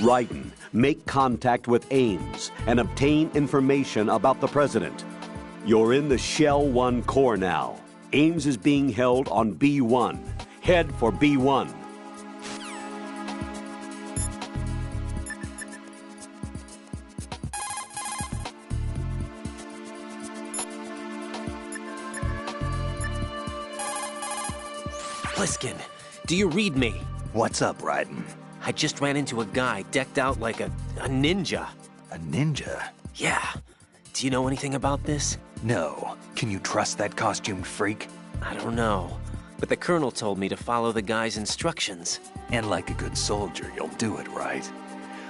Raiden, make contact with Ames and obtain information about the president. You're in the Shell 1 core now. Ames is being held on B1. Head for B1. Pliskin, do you read me? What's up, Raiden? I just ran into a guy decked out like a ninja. A ninja? Yeah. Do you know anything about this? No. Can you trust that costumed freak? I don't know. But the colonel told me to follow the guy's instructions. And like a good soldier, you'll do it, right?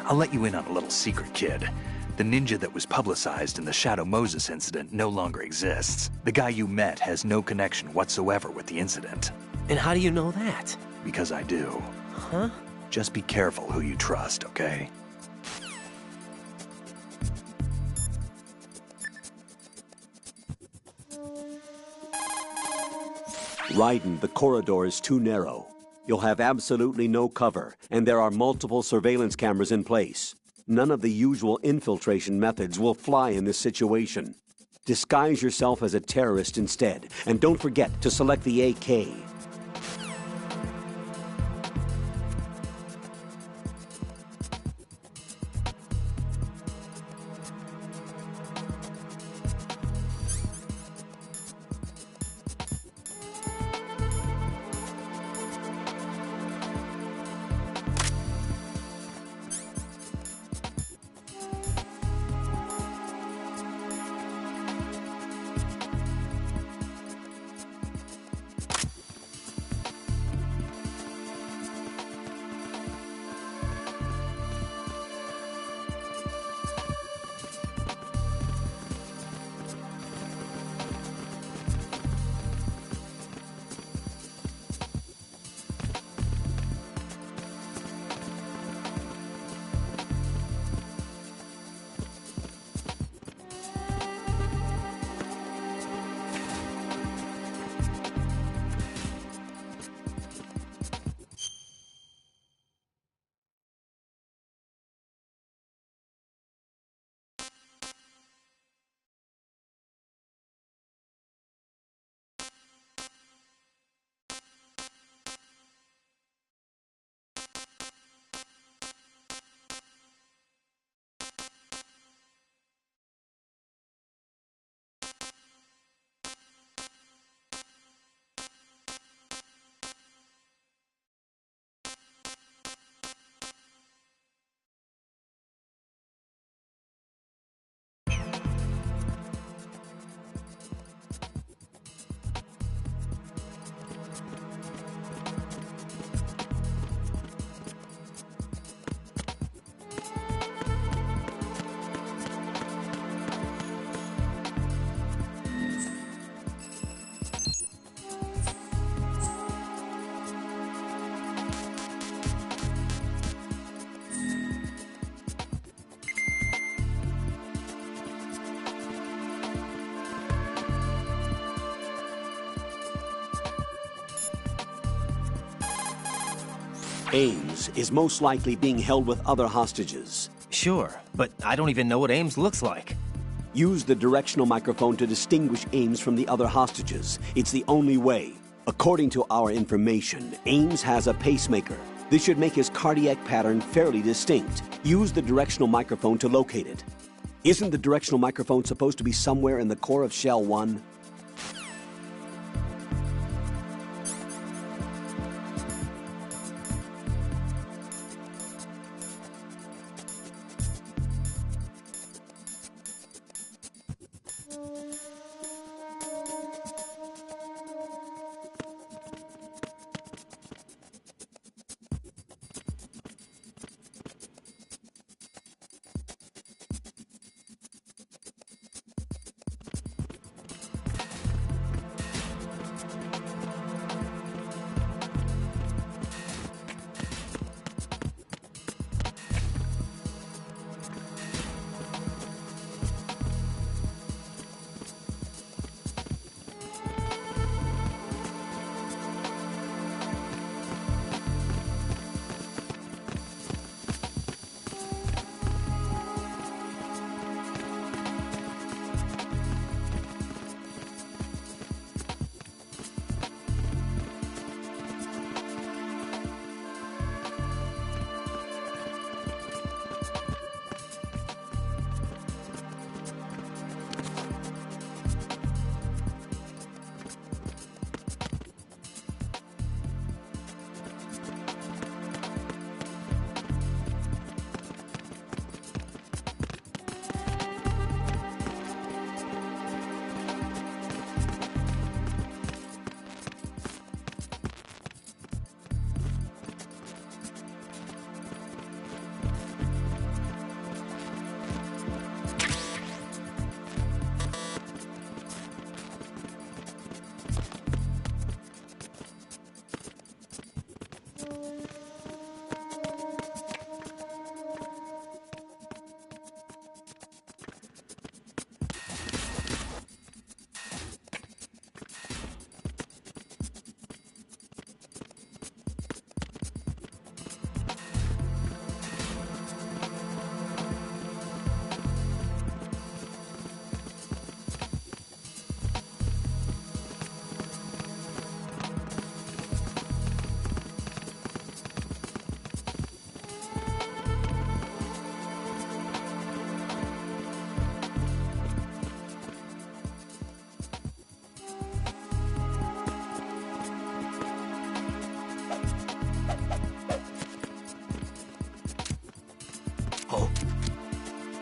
I'll let you in on a little secret, kid. The ninja that was publicized in the Shadow Moses incident no longer exists. The guy you met has no connection whatsoever with the incident. And how do you know that? Because I do. Huh? Just be careful who you trust, okay? Raiden, the corridor is too narrow. You'll have absolutely no cover, and there are multiple surveillance cameras in place. None of the usual infiltration methods will fly in this situation. Disguise yourself as a terrorist instead, and don't forget to select the AK. Ames is most likely being held with other hostages. Sure, but I don't even know what Ames looks like. Use the directional microphone to distinguish Ames from the other hostages. It's the only way. According to our information, Ames has a pacemaker. This should make his cardiac pattern fairly distinct. Use the directional microphone to locate it. Isn't the directional microphone supposed to be somewhere in the core of Shell 1?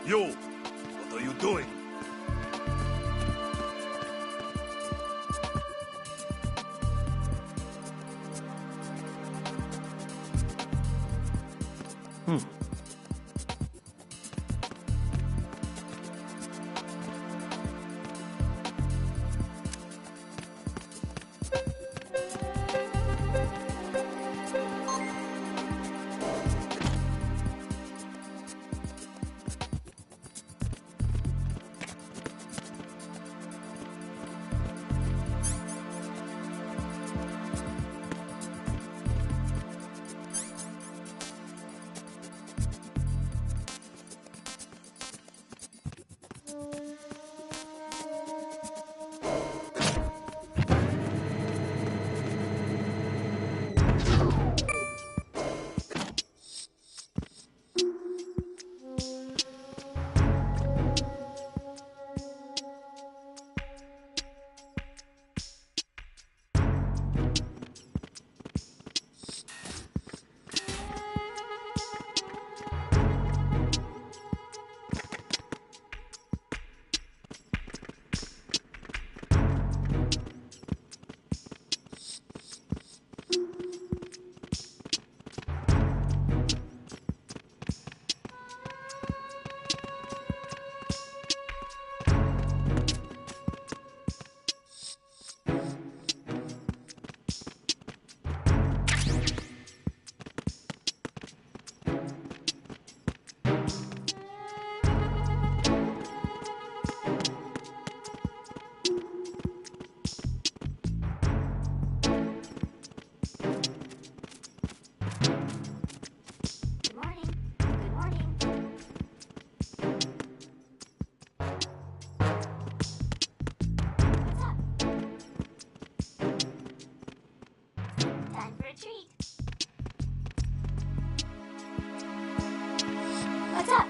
You! What are you doing? What's up?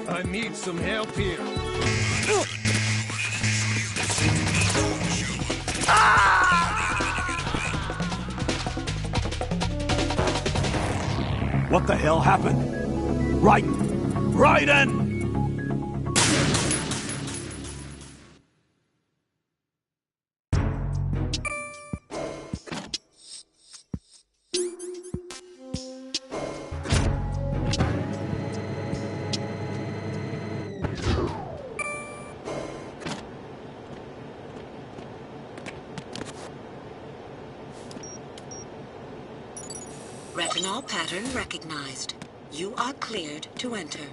I need some help here. What the hell happened? Raiden! Retinol pattern recognized. You are cleared to enter.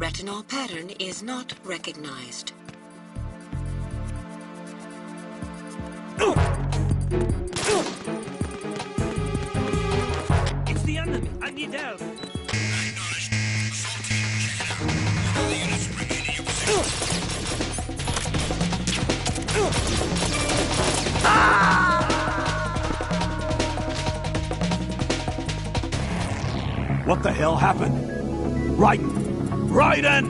Retinol pattern is not recognized. It's the enemy. I need help. What the hell happened? Raiden! Raiden!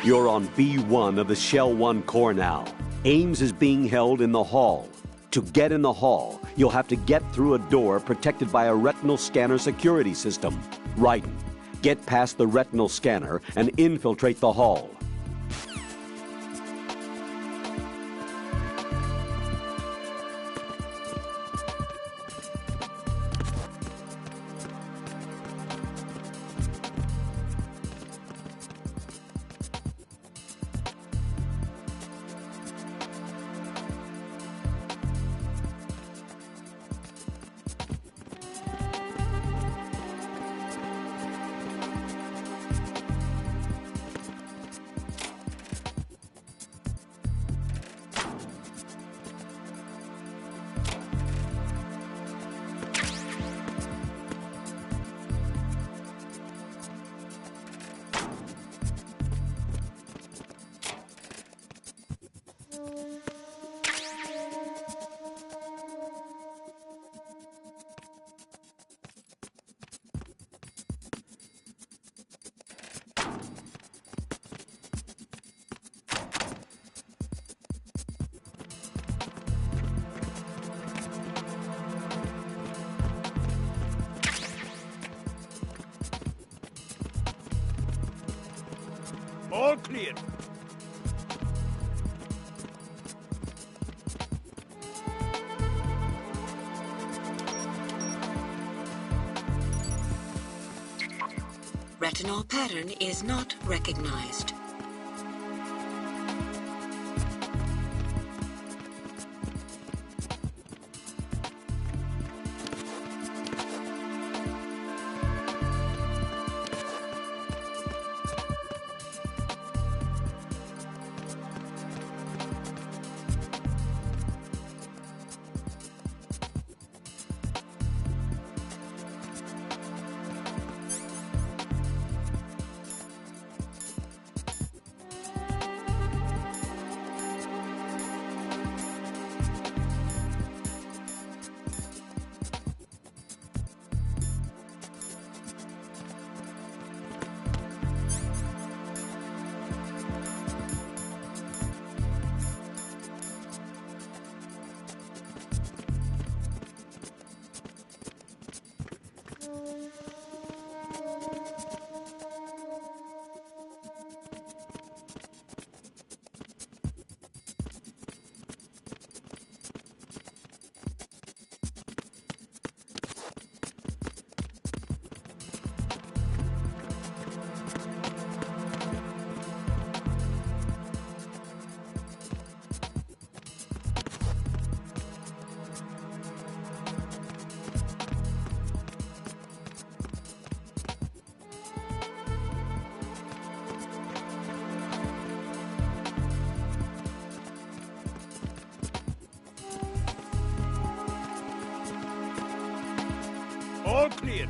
You're on B1 of the Shell 1 core now. Ames is being held in the hall. To get in the hall, you'll have to get through a door protected by a retinal scanner security system. Raiden, get past the retinal scanner and infiltrate the hall. All clear. Retinol pattern is not recognized. All clear.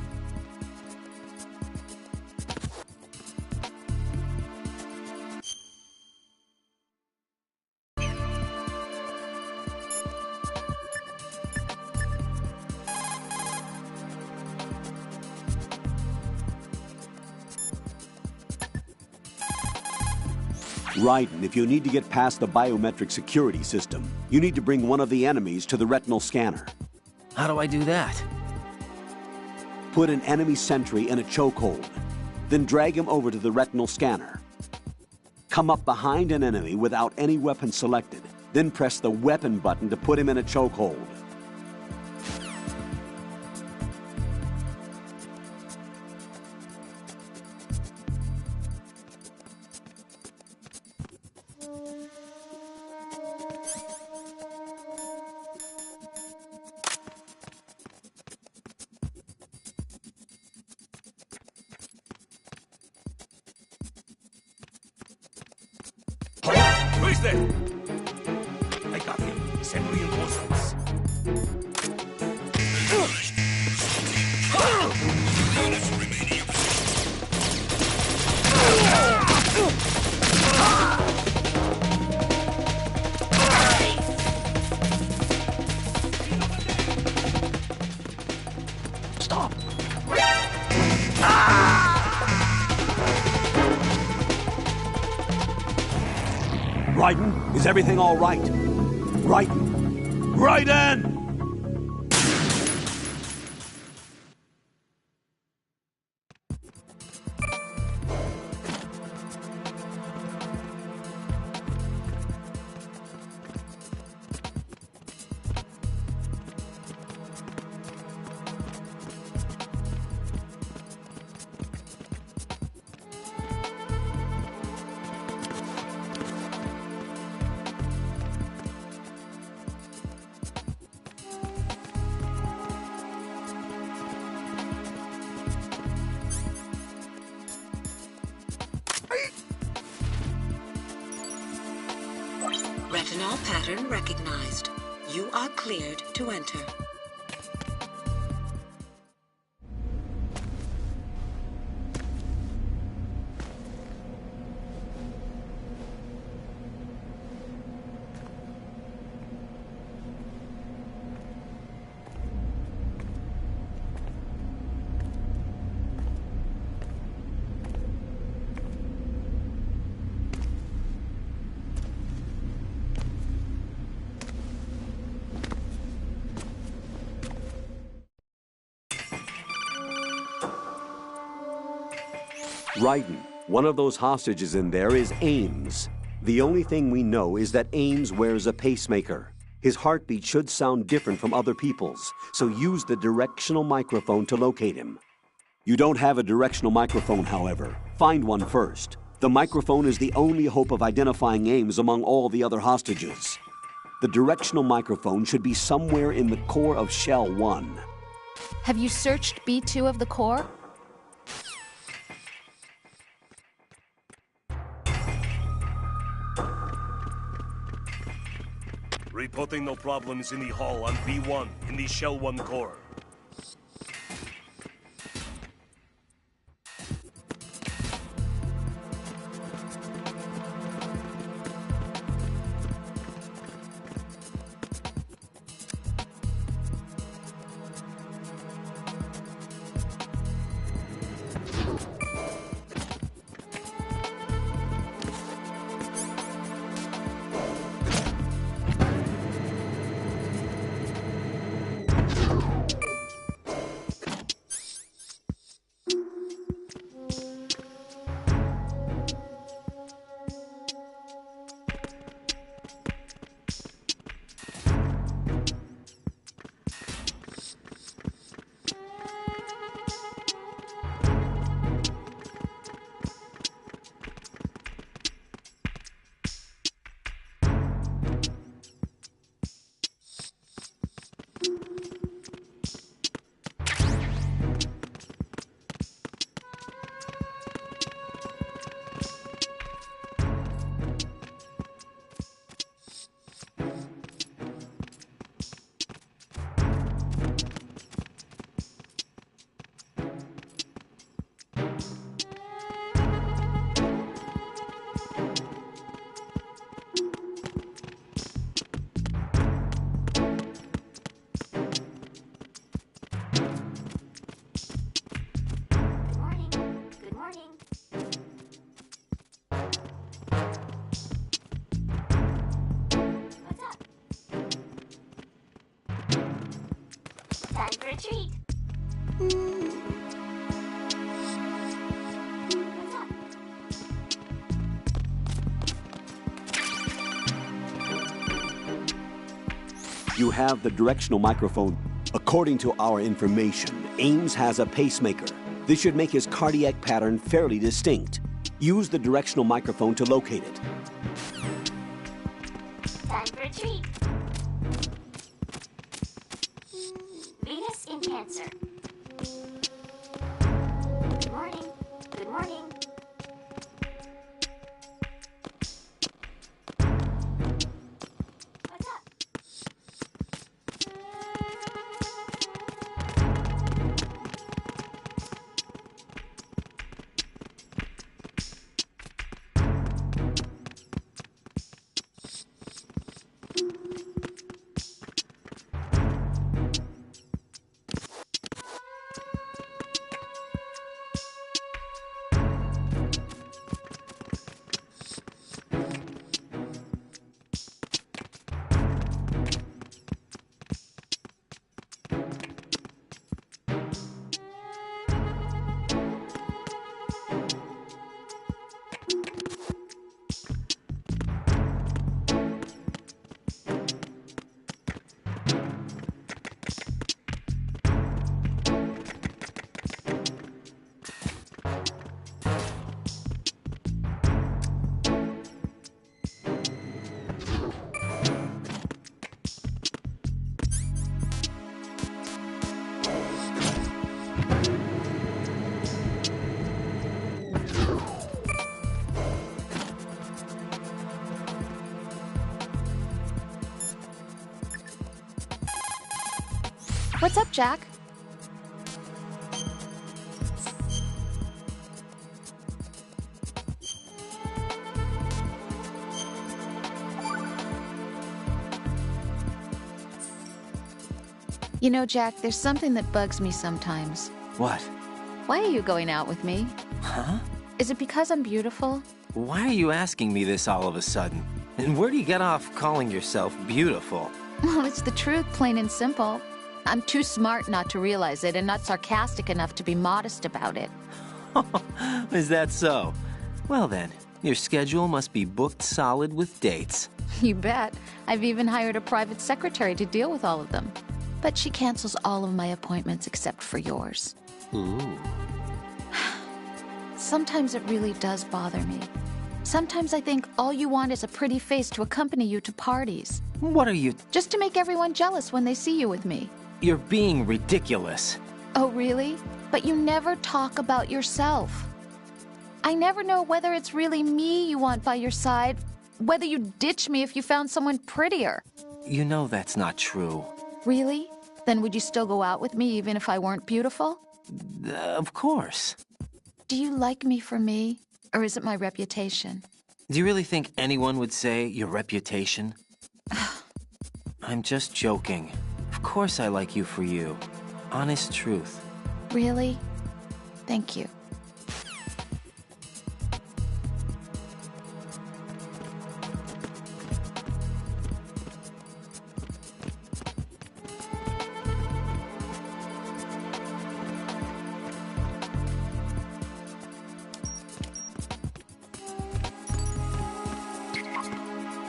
Raiden, if you need to get past the biometric security system, you need to bring one of the enemies to the retinal scanner. How do I do that? Put an enemy sentry in a chokehold, then drag him over to the retinal scanner. Come up behind an enemy without any weapon selected, then press the weapon button to put him in a chokehold. there? I got him. Send reinforcements. Units remaining in Stop! Raiden, is everything all right? Raiden! Raiden! Retinol pattern recognized. You are cleared to enter. Raiden, one of those hostages in there is Ames. The only thing we know is that Ames wears a pacemaker. His heartbeat should sound different from other people's, so use the directional microphone to locate him. You don't have a directional microphone, however. Find one first. The microphone is the only hope of identifying Ames among all the other hostages. The directional microphone should be somewhere in the core of Shell 1. Have you searched B2 of the core? Reporting no problems in the hall on B1 in the Shell 1 core. Retreat. What's up? You have the directional microphone. According to our information, Ames has a pacemaker. This should make his cardiac pattern fairly distinct. Use the directional microphone to locate it. Time for a treat. Venus in Cancer. Good morning. Good morning. What's up, Jack? You know, Jack, there's something that bugs me sometimes. What? Why are you going out with me? Huh? Is it because I'm beautiful? Why are you asking me this all of a sudden? And where do you get off calling yourself beautiful? Well, it's the truth, plain and simple. I'm too smart not to realize it and not sarcastic enough to be modest about it. Is that so? Well then, your schedule must be booked solid with dates. You bet. I've even hired a private secretary to deal with all of them. But she cancels all of my appointments except for yours. Ooh. Sometimes it really does bother me. Sometimes I think all you want is a pretty face to accompany you to parties. What are you... Just to make everyone jealous when they see you with me. You're being ridiculous. Oh, really? But you never talk about yourself. I never know whether it's really me you want by your side, whether you'd ditch me if you found someone prettier. You know that's not true. Really? Then would you still go out with me even if I weren't beautiful? Of course. Do you like me for me, or is it my reputation? Do you really think anyone would say your reputation? I'm just joking. Of course I like you for you. Honest truth. Really? Thank you.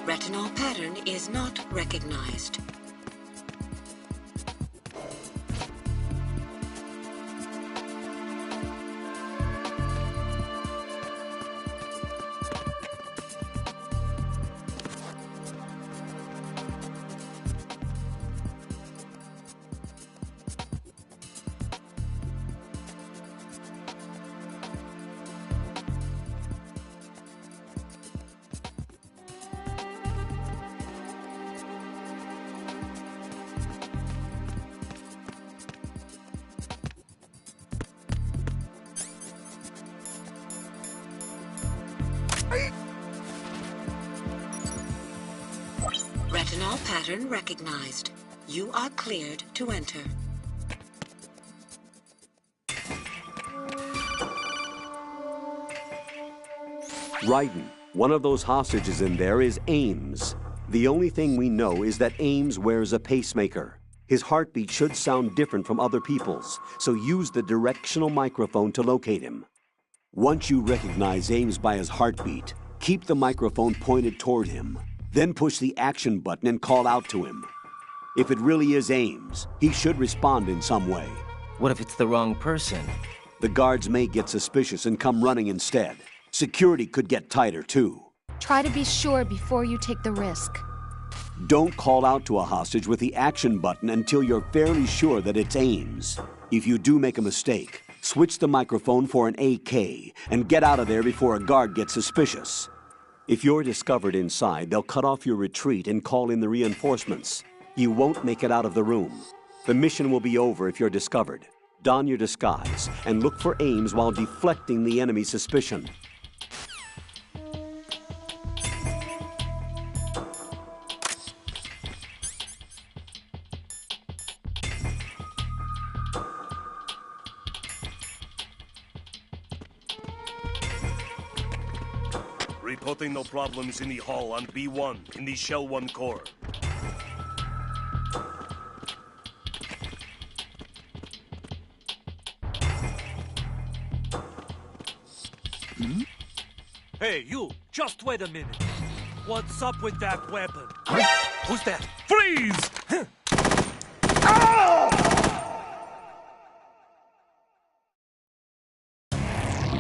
Retinol pattern is not recognized. Retinol pattern recognized. You are cleared to enter. Raiden, one of those hostages in there is Ames. The only thing we know is that Ames wears a pacemaker. His heartbeat should sound different from other people's, so use the directional microphone to locate him. Once you recognize Ames by his heartbeat, keep the microphone pointed toward him. Then push the action button and call out to him. If it really is Ames, he should respond in some way. What if it's the wrong person? The guards may get suspicious and come running instead. Security could get tighter, too. Try to be sure before you take the risk. Don't call out to a hostage with the action button until you're fairly sure that it's Ames. If you do make a mistake, switch the microphone for an AK and get out of there before a guard gets suspicious. If you're discovered inside, they'll cut off your retreat and call in the reinforcements. You won't make it out of the room. The mission will be over if you're discovered. Don your disguise and look for Ames while deflecting the enemy's suspicion. Reporting no problems in the hall on B1 in the Shell 1 core. Hey, you! Just wait a minute. What's up with that weapon? Who's that? Freeze!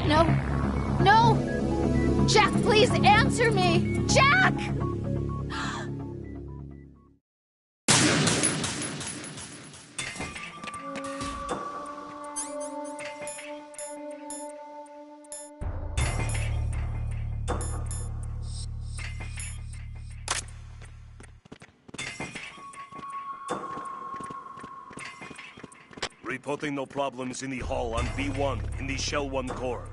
No! No! Jack, please answer me! Jack! Reporting no problems in the hall on B1 in the Shell 1 core.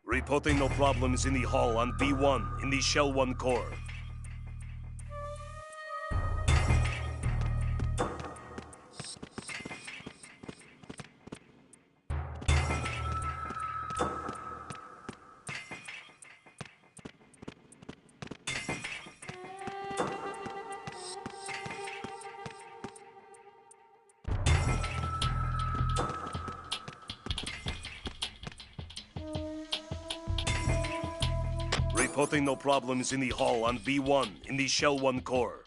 Reporting no problems in the hall on B1 in the Shell 1 core. Reporting no problems in the hall on B1 in the Shell 1 core.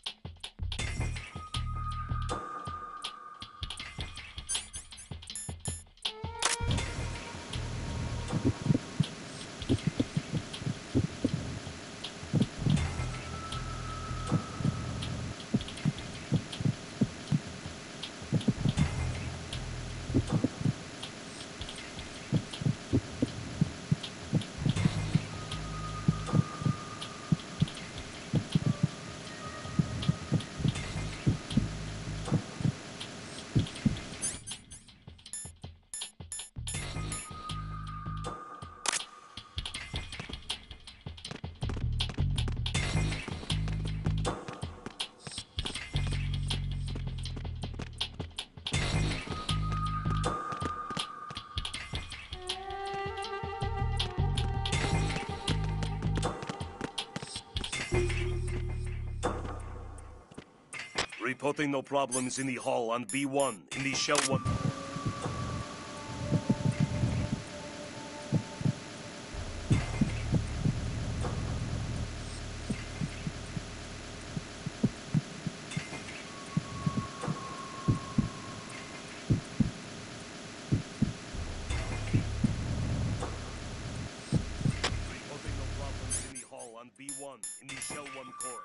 Reporting no problems in the hall on B1 in the Shell 1. Reporting no problems in the hall on B1 in the Shell 1 core.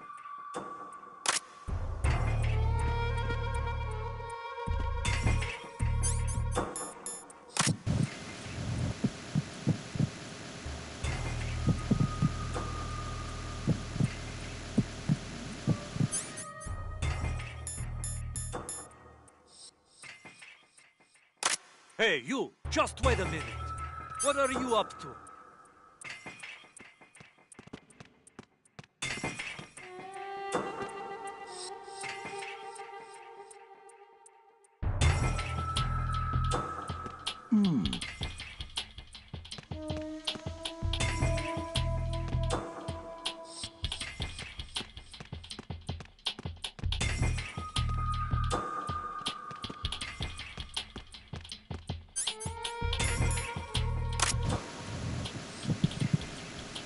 Hey, you! Just wait a minute. What are you up to? Reporting no problems in the hall on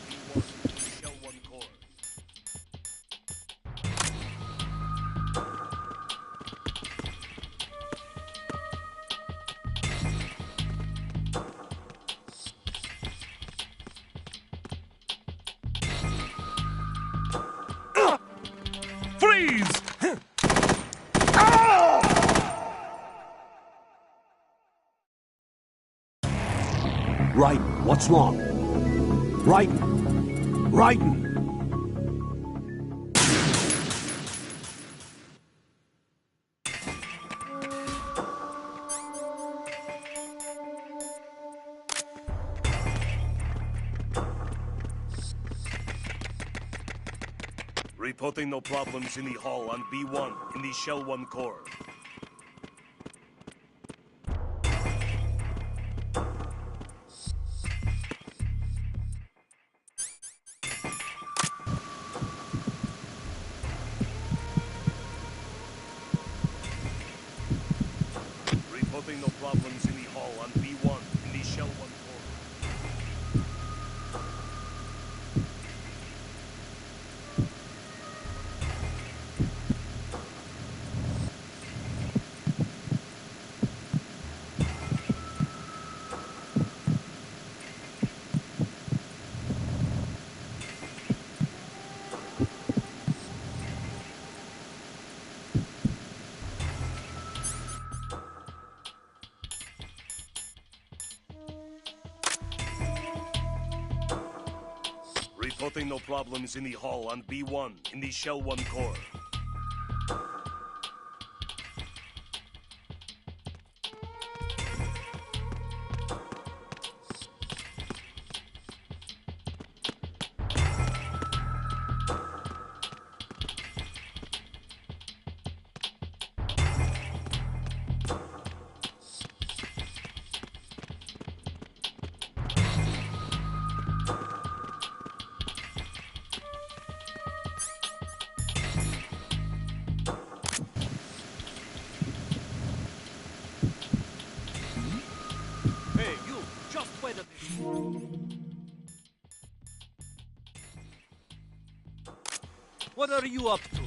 B1 in the Shell 1 core. Freeze! Raiden, what's wrong? Raiden! Raiden! Reporting no problems in the hall on B1 in the Shell 1 core. Reporting no problems in the hall on B1 in the Shell 1 core. Reporting no problems in the hall on B1 in the Shell 1 core. Hey, you! Just wait a minute. What are you up to?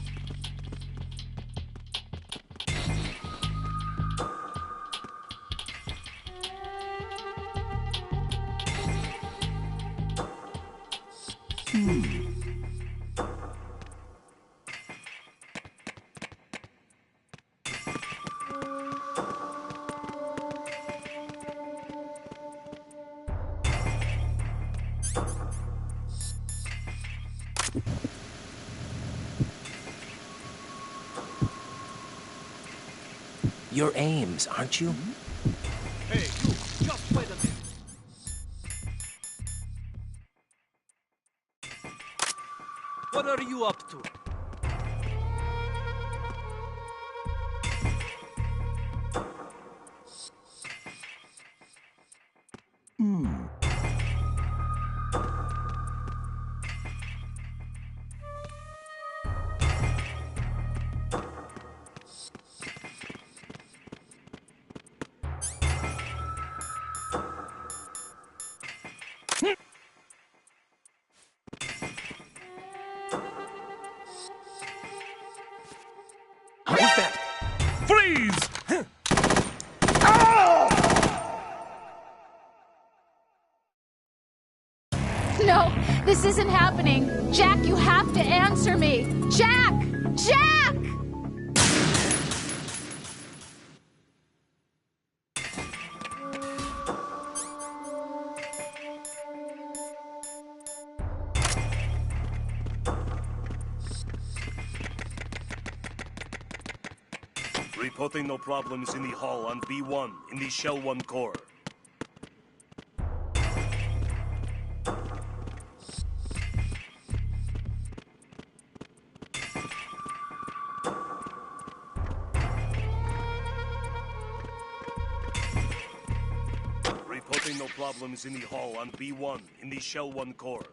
You're Ames, aren't you? Hey, you! Just wait a minute. What are you up to? What was that? Freeze! No, this isn't happening. Jack, you have to answer me. Jack! Jack! Reporting no problems in the hall on B1 in the Shell 1 core. Reporting no problems in the hall on B1 in the Shell 1 core.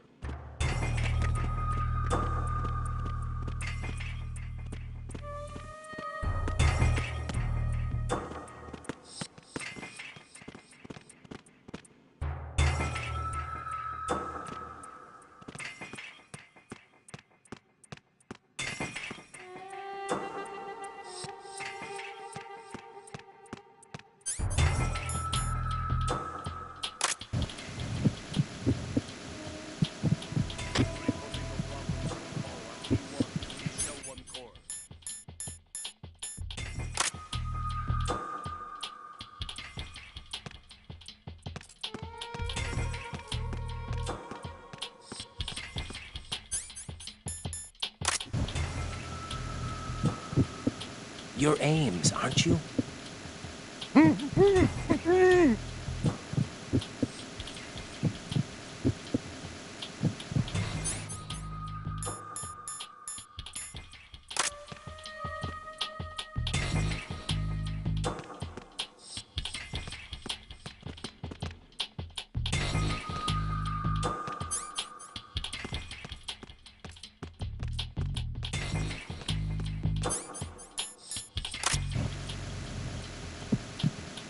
You're Ames, aren't you?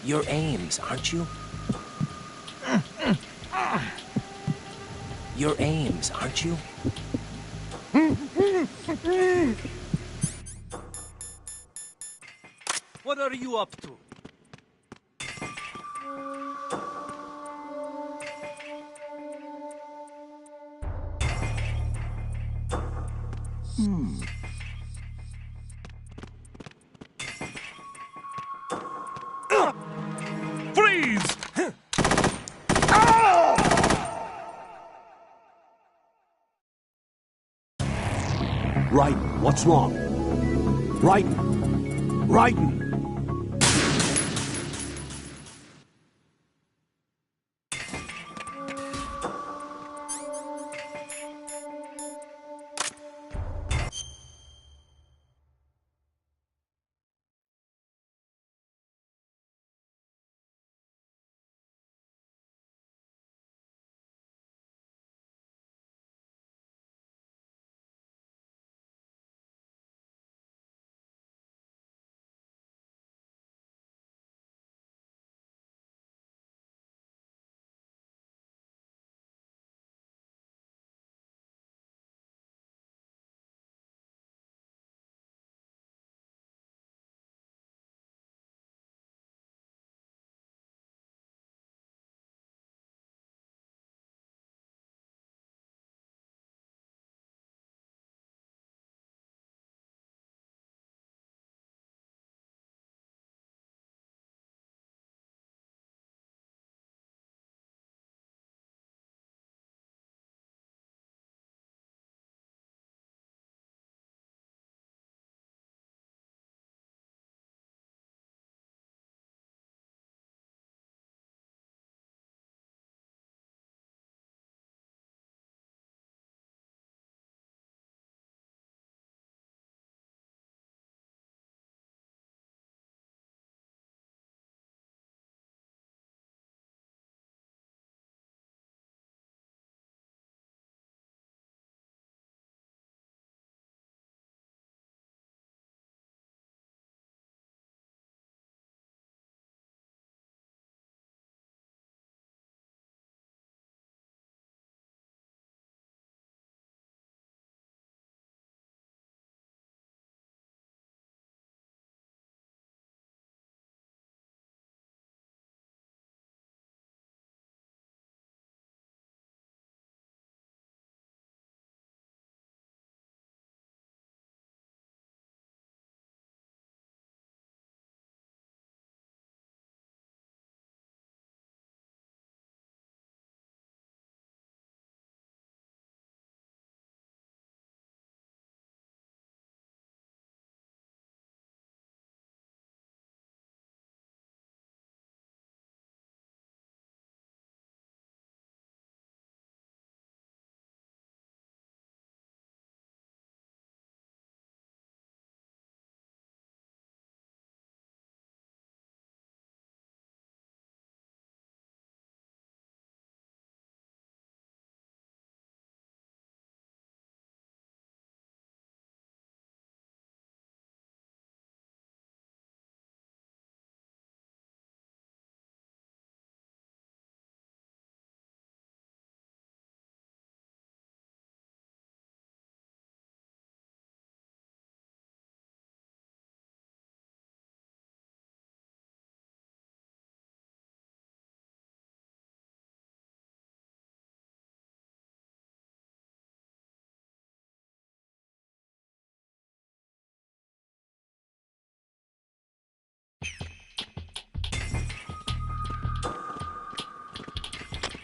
You're Ames, aren't you? You're Ames, aren't you? What are you up to? Freeze! Raiden, what's wrong? Raiden! Raiden!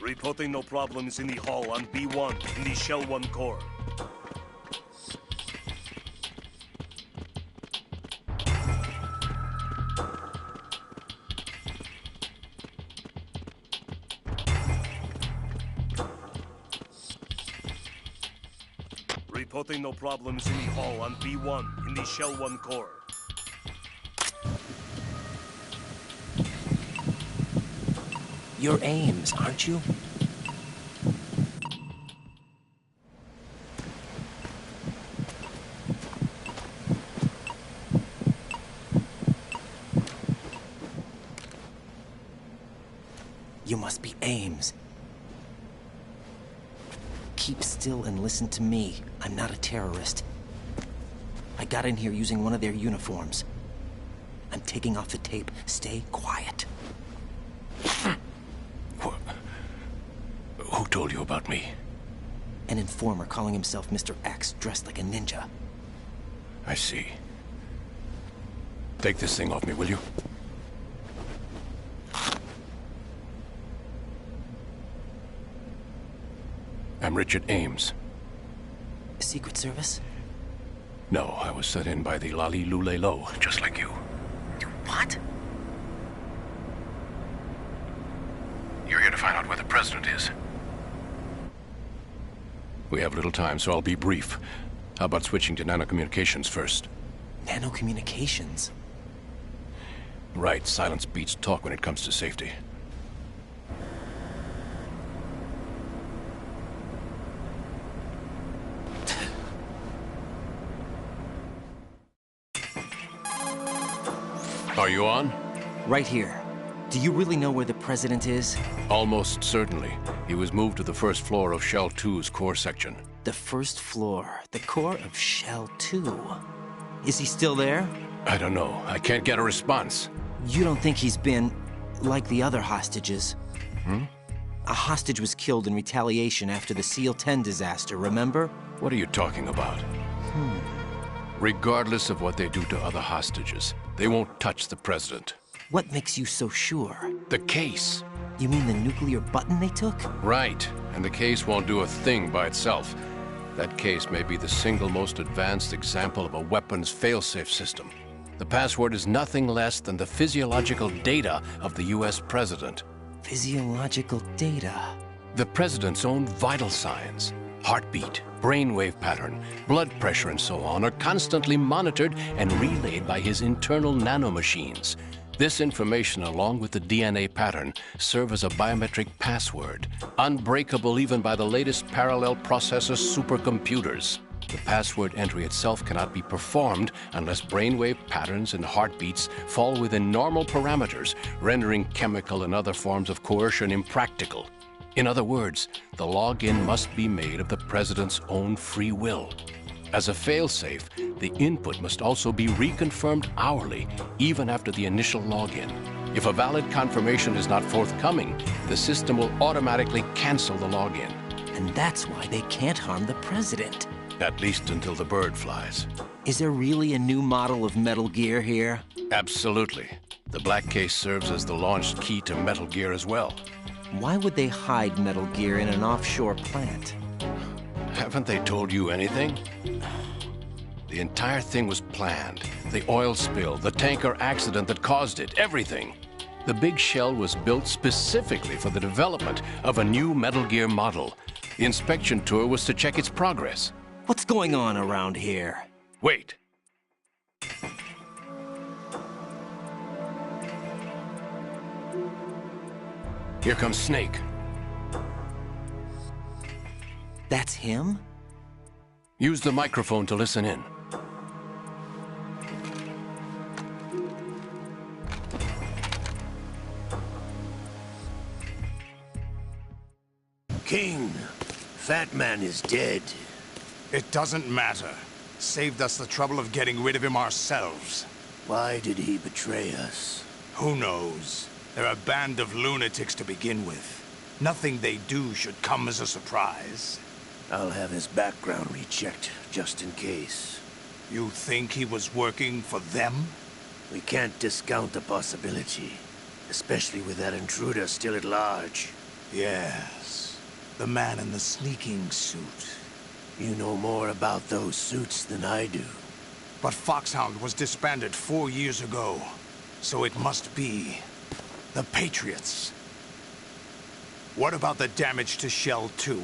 Reporting no problems in the hall on B1 in the Shell 1 core. Reporting no problems in the hall on B1 in the Shell 1 core. You're Ames, aren't you? You must be Ames. Keep still and listen to me. I'm not a terrorist. I got in here using one of their uniforms. I'm taking off the tape. Stay quiet. Who told you about me? An informer calling himself Mr. X, dressed like a ninja. I see. Take this thing off me, will you? I'm Richard Ames. Secret Service? No, I was sent in by the Lali Lule Lo, just like you. What? You're here to find out where the president is. We have little time, so I'll be brief. How about switching to nanocommunications first? Nanocommunications? Right, silence beats talk when it comes to safety. Are you on? Right here. Do you really know where the president is? Almost certainly. He was moved to the first floor of Shell 2's core section. The first floor. The core of Shell 2. Is he still there? I don't know. I can't get a response. You don't think he's been like the other hostages? A hostage was killed in retaliation after the SEAL 10 disaster, remember? What are you talking about? Regardless of what they do to other hostages, they won't touch the president. What makes you so sure? The case. You mean the nuclear button they took? Right. And the case won't do a thing by itself. That case may be the single most advanced example of a weapons failsafe system. The password is nothing less than the physiological data of the US president. Physiological data? The president's own vital signs, heartbeat, brainwave pattern, blood pressure, and so on, are constantly monitored and relayed by his internal nanomachines. This information, along with the DNA pattern, serve as a biometric password, unbreakable even by the latest parallel processor supercomputers. The password entry itself cannot be performed unless brainwave patterns and heartbeats fall within normal parameters, rendering chemical and other forms of coercion impractical. In other words, the login must be made of the president's own free will. As a failsafe, the input must also be reconfirmed hourly, even after the initial login. If a valid confirmation is not forthcoming, the system will automatically cancel the login. And that's why they can't harm the president. At least until the bird flies. Is there really a new model of Metal Gear here? Absolutely. The black case serves as the launch key to Metal Gear as well. Why would they hide Metal Gear in an offshore plant? Haven't they told you anything? The entire thing was planned. The oil spill, the tanker accident that caused it, everything. The big shell was built specifically for the development of a new Metal Gear model. The inspection tour was to check its progress. What's going on around here? Wait. Here comes Snake. That's him? Use the microphone to listen in. King, Fat Man is dead. It doesn't matter. Saved us the trouble of getting rid of him ourselves. Why did he betray us? Who knows? They're a band of lunatics to begin with. Nothing they do should come as a surprise. I'll have his background rechecked, just in case. You think he was working for them? We can't discount the possibility. Especially with that intruder still at large. Yes. The man in the sneaking suit. You know more about those suits than I do. But Foxhound was disbanded 4 years ago. So it must be the Patriots. What about the damage to Shell 2?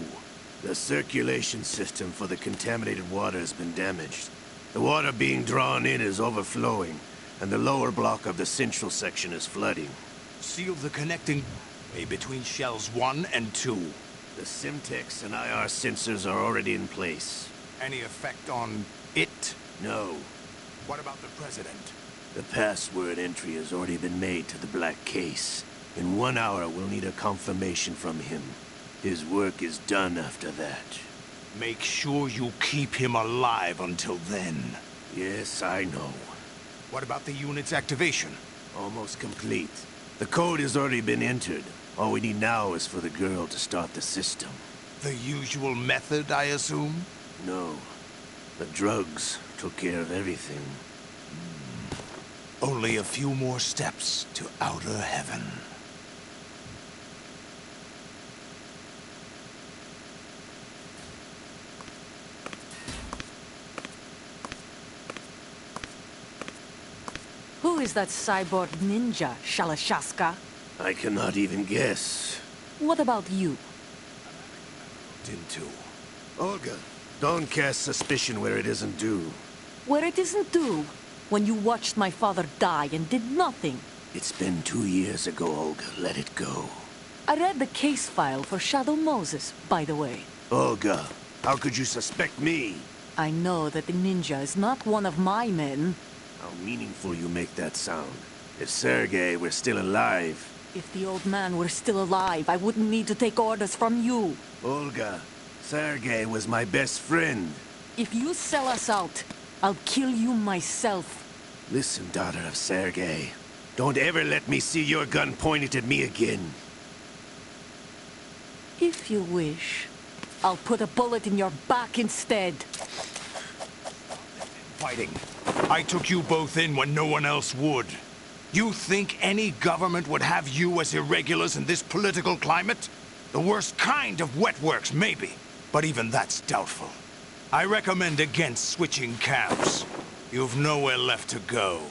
The circulation system for the contaminated water has been damaged. The water being drawn in is overflowing, and the lower block of the central section is flooding. Seal the connecting way between Shells 1 and 2. The Simtex and IR sensors are already in place. Any effect on it? No. What about the President? The password entry has already been made to the black case. In 1 hour, we'll need a confirmation from him. His work is done after that. Make sure you keep him alive until then. Yes, I know. What about the unit's activation? Almost complete. The code has already been entered. All we need now is for the girl to start the system. The usual method, I assume? No. The drugs took care of everything. Only a few more steps to outer heaven. is that cyborg ninja, Shalashaska? I cannot even guess. What about you? Into. Olga, don't cast suspicion where it isn't due. Where it isn't due? When you watched my father die and did nothing. It's been 2 years ago, Olga. Let it go. I read the case file for Shadow Moses, by the way. Olga, how could you suspect me? I know that the ninja is not one of my men. How meaningful you make that sound. If Sergei were still alive... If the old man were still alive, I wouldn't need to take orders from you. Olga, Sergei was my best friend. If you sell us out, I'll kill you myself. Listen, daughter of Sergei. Don't ever let me see your gun pointed at me again. If you wish, I'll put a bullet in your back instead. Fighting. I took you both in when no one else would. You think any government would have you as irregulars in this political climate? The worst kind of wet works, maybe. But even that's doubtful. I recommend against switching camps. You've nowhere left to go.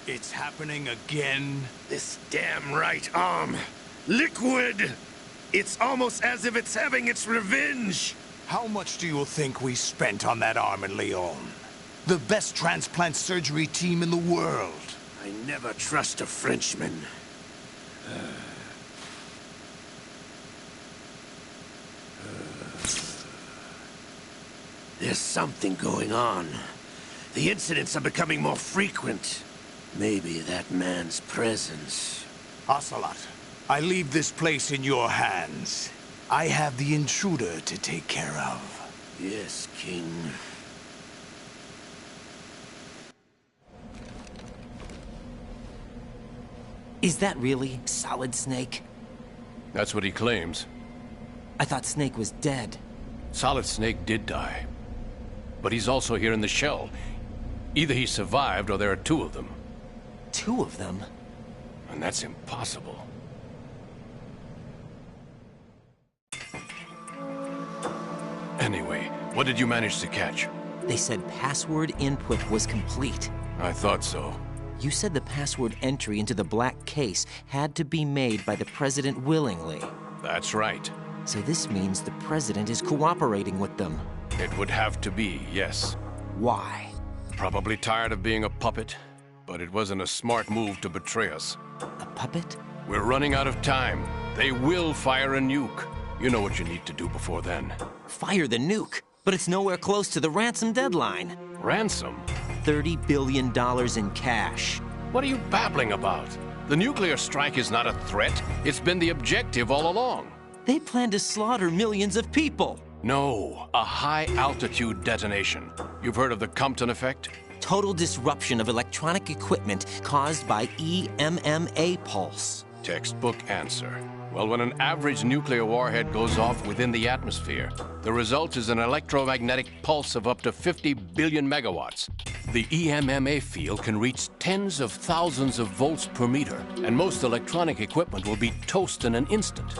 It's happening again? This damn right arm. Liquid! It's almost as if it's having its revenge. How much do you think we spent on that arm in Lyon? The best transplant surgery team in the world. I never trust a Frenchman. There's something going on. The incidents are becoming more frequent. Maybe that man's presence. Ocelot, I leave this place in your hands. I have the intruder to take care of. Yes, King. Is that really Solid Snake? That's what he claims. I thought Snake was dead. Solid Snake did die. But he's also here in the shell. Either he survived or there are two of them. Two of them? And that's impossible. Anyway, what did you manage to catch? They said password input was complete. I thought so. You said the password entry into the black case had to be made by the President willingly. That's right. So this means the President is cooperating with them. It would have to be, yes. Why? Probably tired of being a puppet, but it wasn't a smart move to betray us. A puppet? We're running out of time. They will fire a nuke. You know what you need to do before then. Fire the nuke? But it's nowhere close to the ransom deadline. Ransom? $30 billion in cash. What are you babbling about? The nuclear strike is not a threat. It's been the objective all along. They plan to slaughter millions of people. No, a high-altitude detonation. You've heard of the Compton effect? Total disruption of electronic equipment caused by EMMA pulse. Textbook answer. Well, when an average nuclear warhead goes off within the atmosphere, the result is an electromagnetic pulse of up to 50 billion megawatts. The EMMA field can reach tens of thousands of volts per meter, and most electronic equipment will be toast in an instant.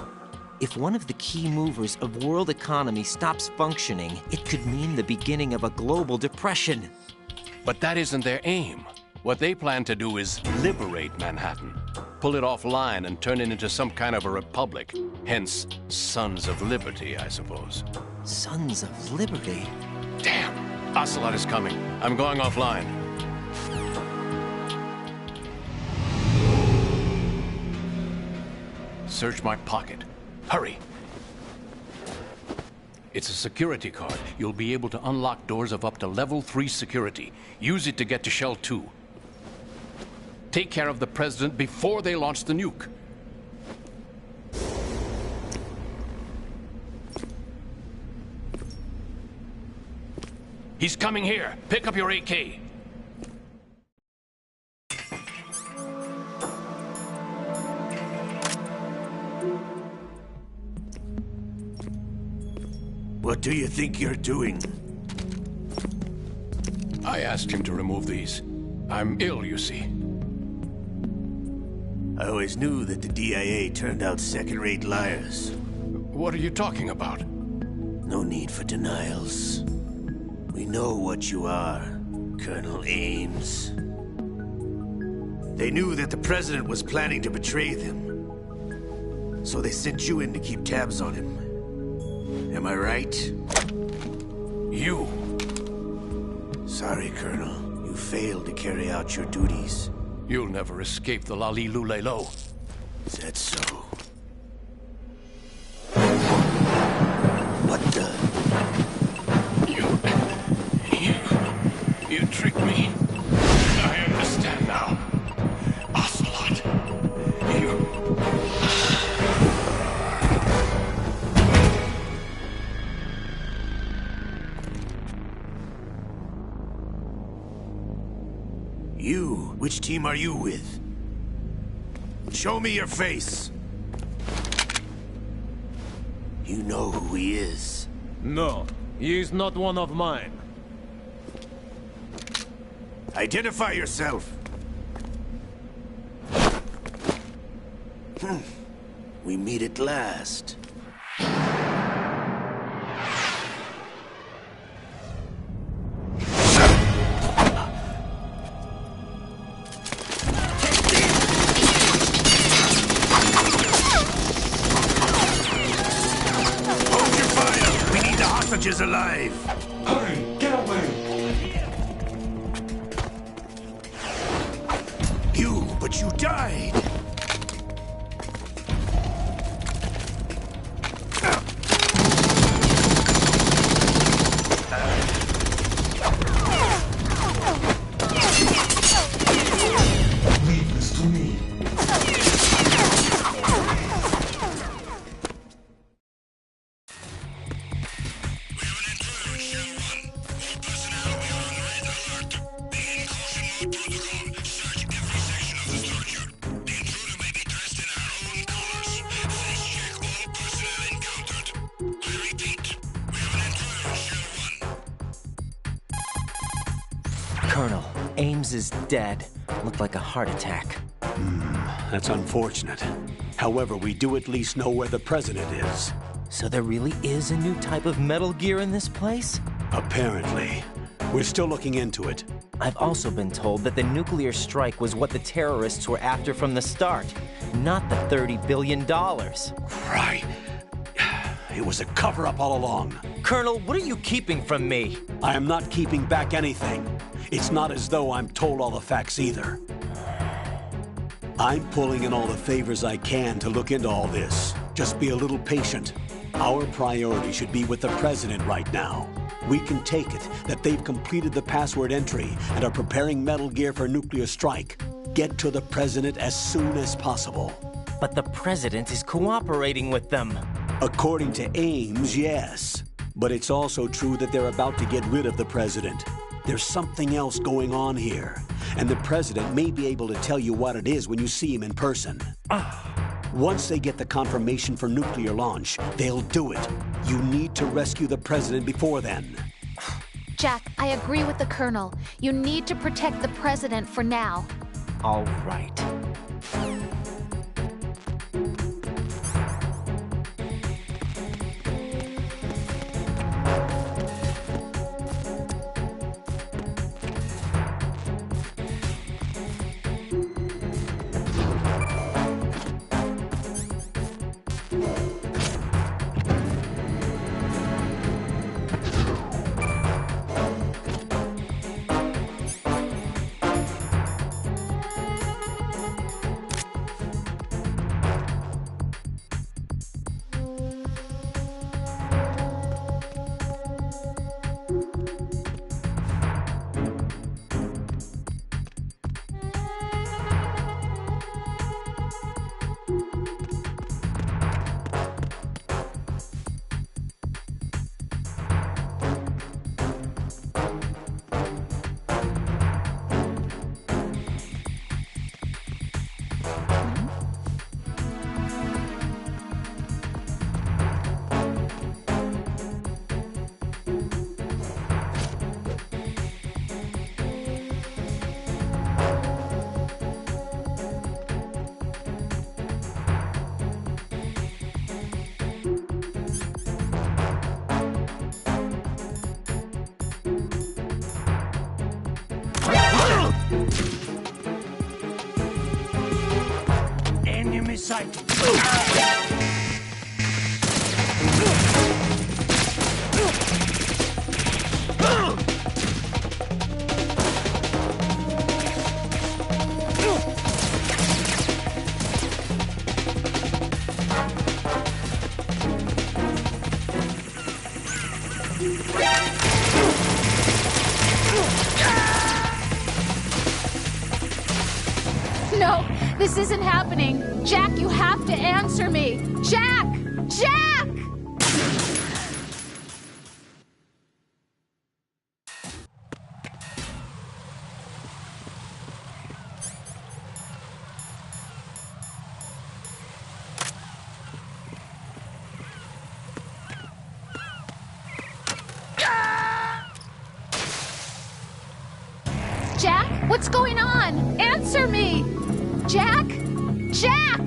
If one of the key movers of world economy stops functioning, it could mean the beginning of a global depression. But that isn't their aim. What they plan to do is liberate Manhattan. Pull it offline and turn it into some kind of a republic. Hence, Sons of Liberty, I suppose. Sons of Liberty? Damn! Ocelot is coming. I'm going offline. Search my pocket. Hurry! It's a security card. You'll be able to unlock doors of up to level 3 security. Use it to get to Shell 2. Take care of the President before they launch the nuke. He's coming here. Pick up your AK. What do you think you're doing? I asked him to remove these. I'm ill, you see. I always knew that the DIA turned out second-rate liars. What are you talking about? No need for denials. We know what you are, Colonel Ames. They knew that the President was planning to betray them. So they sent you in to keep tabs on him. Am I right? You! Sorry, Colonel. You failed to carry out your duties. You'll never escape the Lali Lulelo. Is that so? What the? You tricked me. I understand now. Ocelot. You? Which team are you with? Show me your face. You know who he is. No, he is not one of mine. Identify yourself. We meet at last. Hold your fire! We need the hostages alive! Hurry! Get away! But you died! Leave this to me. Colonel, Ames is dead. Looked like a heart attack. That's unfortunate. However, we do at least know where the President is. So there really is a new type of Metal Gear in this place? Apparently. We're still looking into it. I've also been told that the nuclear strike was what the terrorists were after from the start, not the $30 billion. Right. It was a cover-up all along. Colonel, what are you keeping from me? I am not keeping back anything. It's not as though I'm told all the facts either. I'm pulling in all the favors I can to look into all this. Just be a little patient. Our priority should be with the President right now. We can take it that they've completed the password entry and are preparing Metal Gear for nuclear strike. Get to the President as soon as possible. But the President is cooperating with them. According to Ames, yes. But it's also true that they're about to get rid of the President. There's something else going on here, and the President may be able to tell you what it is when you see him in person. Once they get the confirmation for nuclear launch, they'll do it. You need to rescue the President before then. Jack, I agree with the Colonel. You need to protect the President for now. All right. sight. No, this isn't happening. Jack, you have to answer me. Jack! Jack! Jack, what's going on? Answer me! Jack? Jack!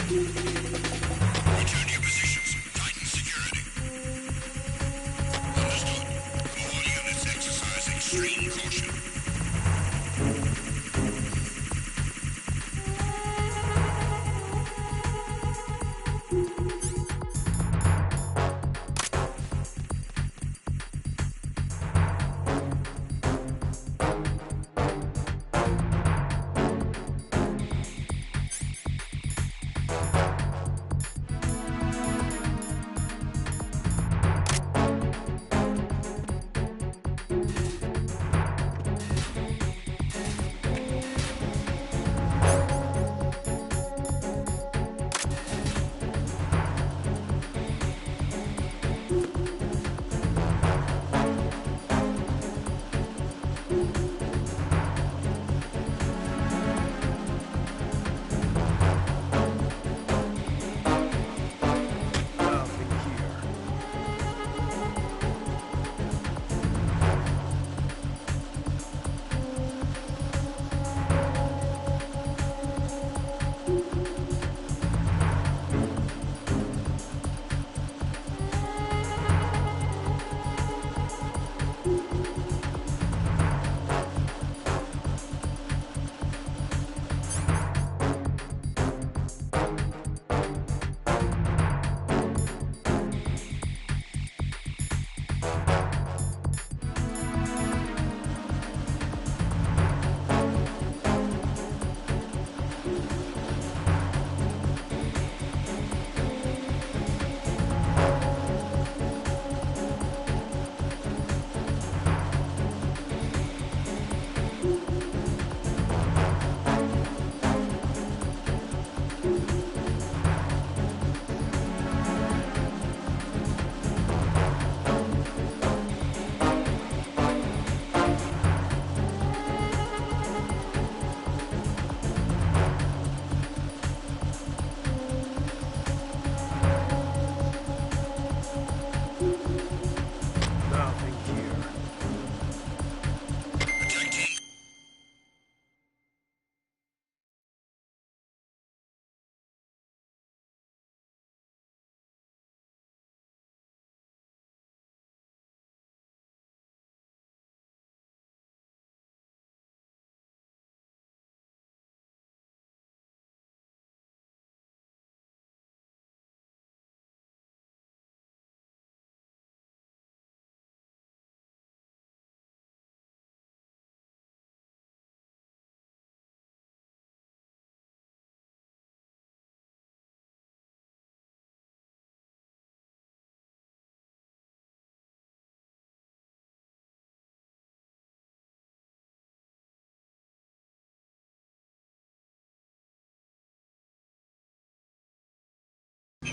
Return to your positions. Tighten security. Understood. All units exercise extreme caution.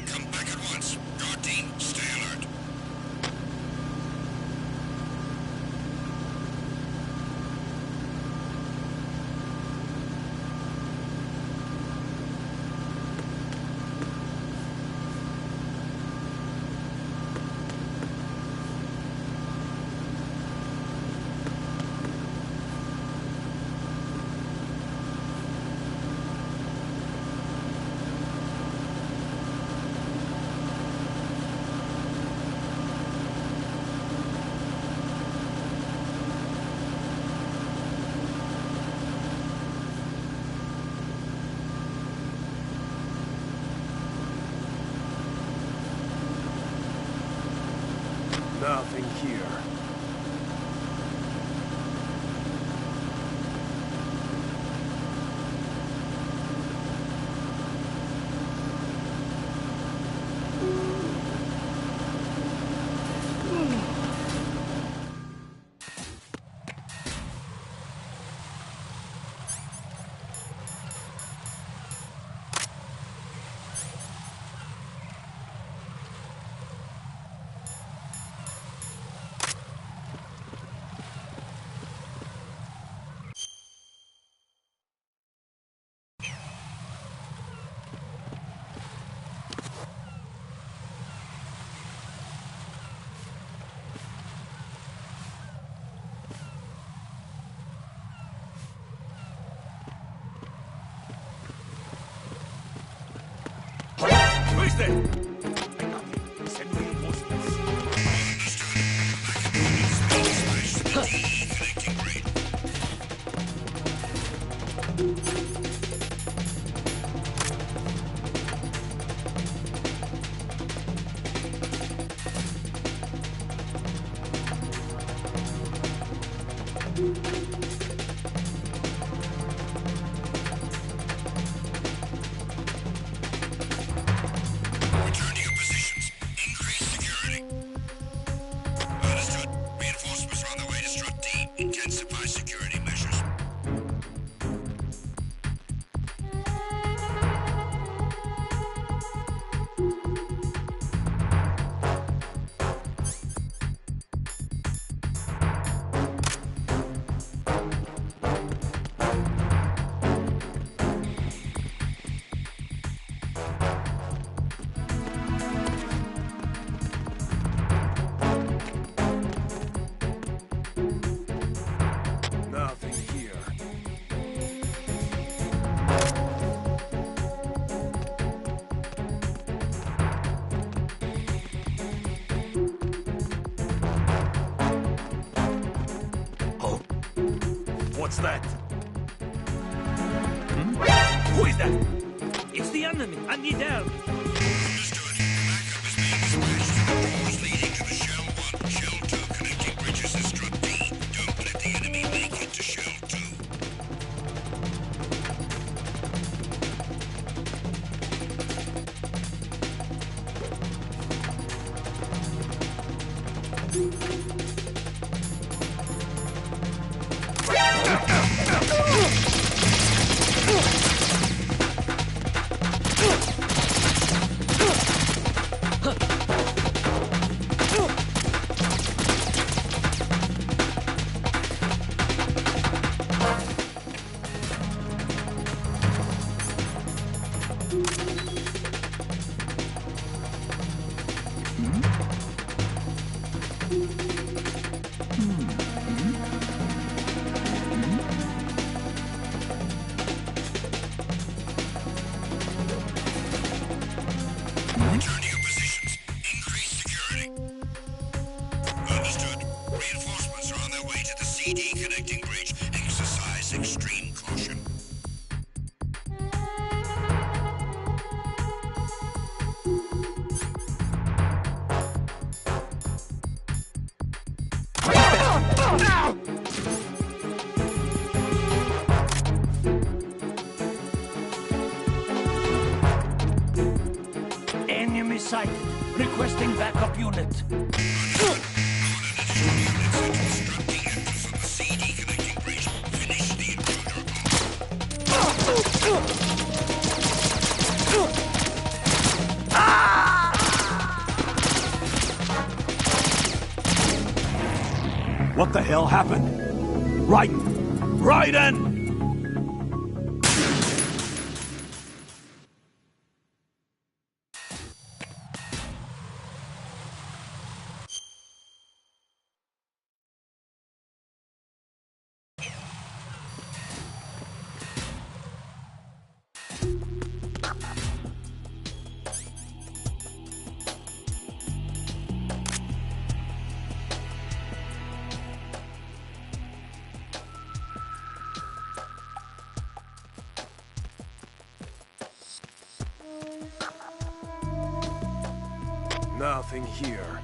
Come back at once. Guard team, stay alert. Nothing here. there? I got him. Send reinforcements. Return to your positions. Increase security. Understood. Reinforcements are on their way to Strut D. Intensify security measures. Nothing here. Oh, What's that? Who is that? It's the enemy. I need help. Understood. Backup is being dispatched to the roads leading to the Shell 1, Shell 2 connecting bridges at Strut D. Don't let the enemy make it to Shell 2. Return to your positions. Increase security. Understood. Reinforcements are on their way to the CD connecting bridge. Exercise extreme caution. Enemy sighted. Requesting backup unit. What the hell happened? Raiden! Raiden! Nothing here.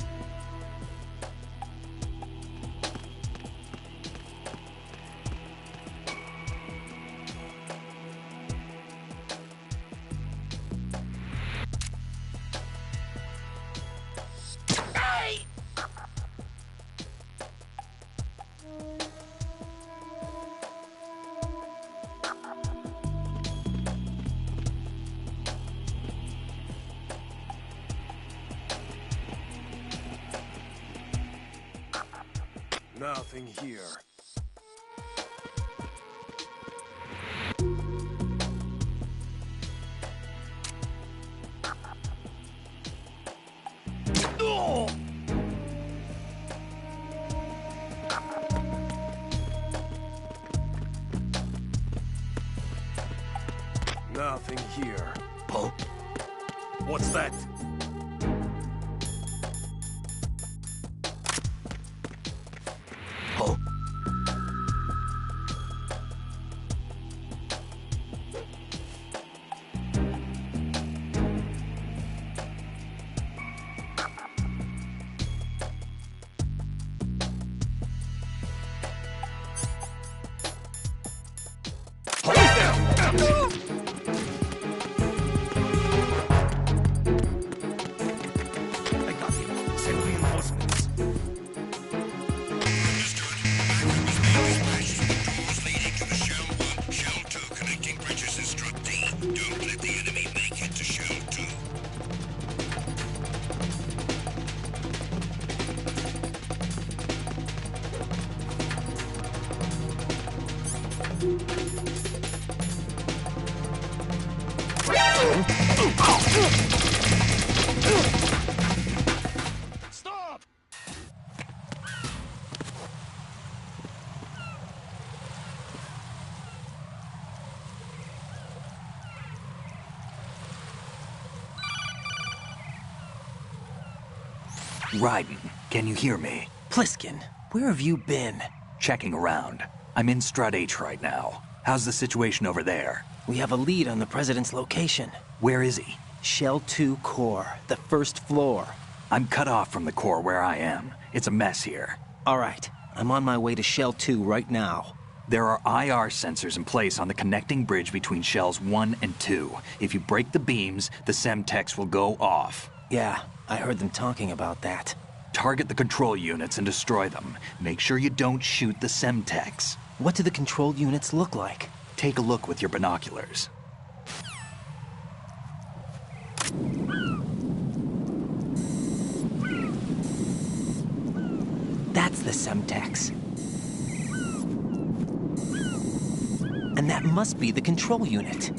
Nothing here. Oh! Nothing here. Oh. What's that? Oh. I got him. Send reinforcements. Stop! Raiden, can you hear me? Pliskin, where have you been? Checking around. I'm in Strut H right now. How's the situation over there? We have a lead on the President's location. Where is he? Shell 2 core, the first floor. I'm cut off from the core where I am. It's a mess here. All right, I'm on my way to Shell 2 right now. There are IR sensors in place on the connecting bridge between Shells 1 and 2. If you break the beams, the Semtex will go off. Yeah, I heard them talking about that. Target the control units and destroy them. Make sure you don't shoot the Semtex. What do the control units look like? Take a look with your binoculars. That's the Semtex. And that must be the control unit.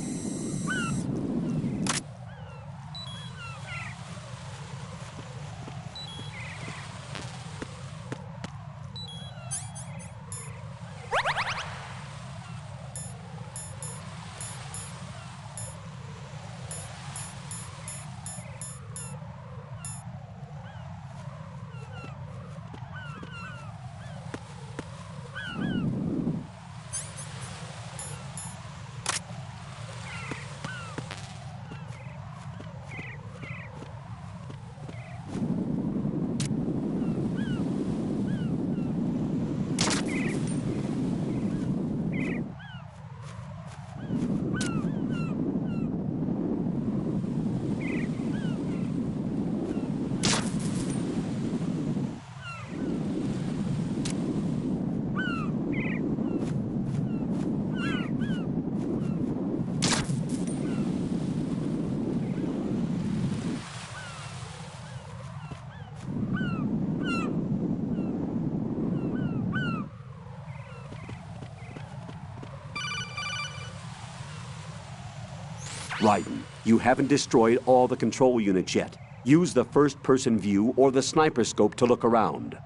Raiden, you haven't destroyed all the control units yet. Use the first-person view or the sniper scope to look around.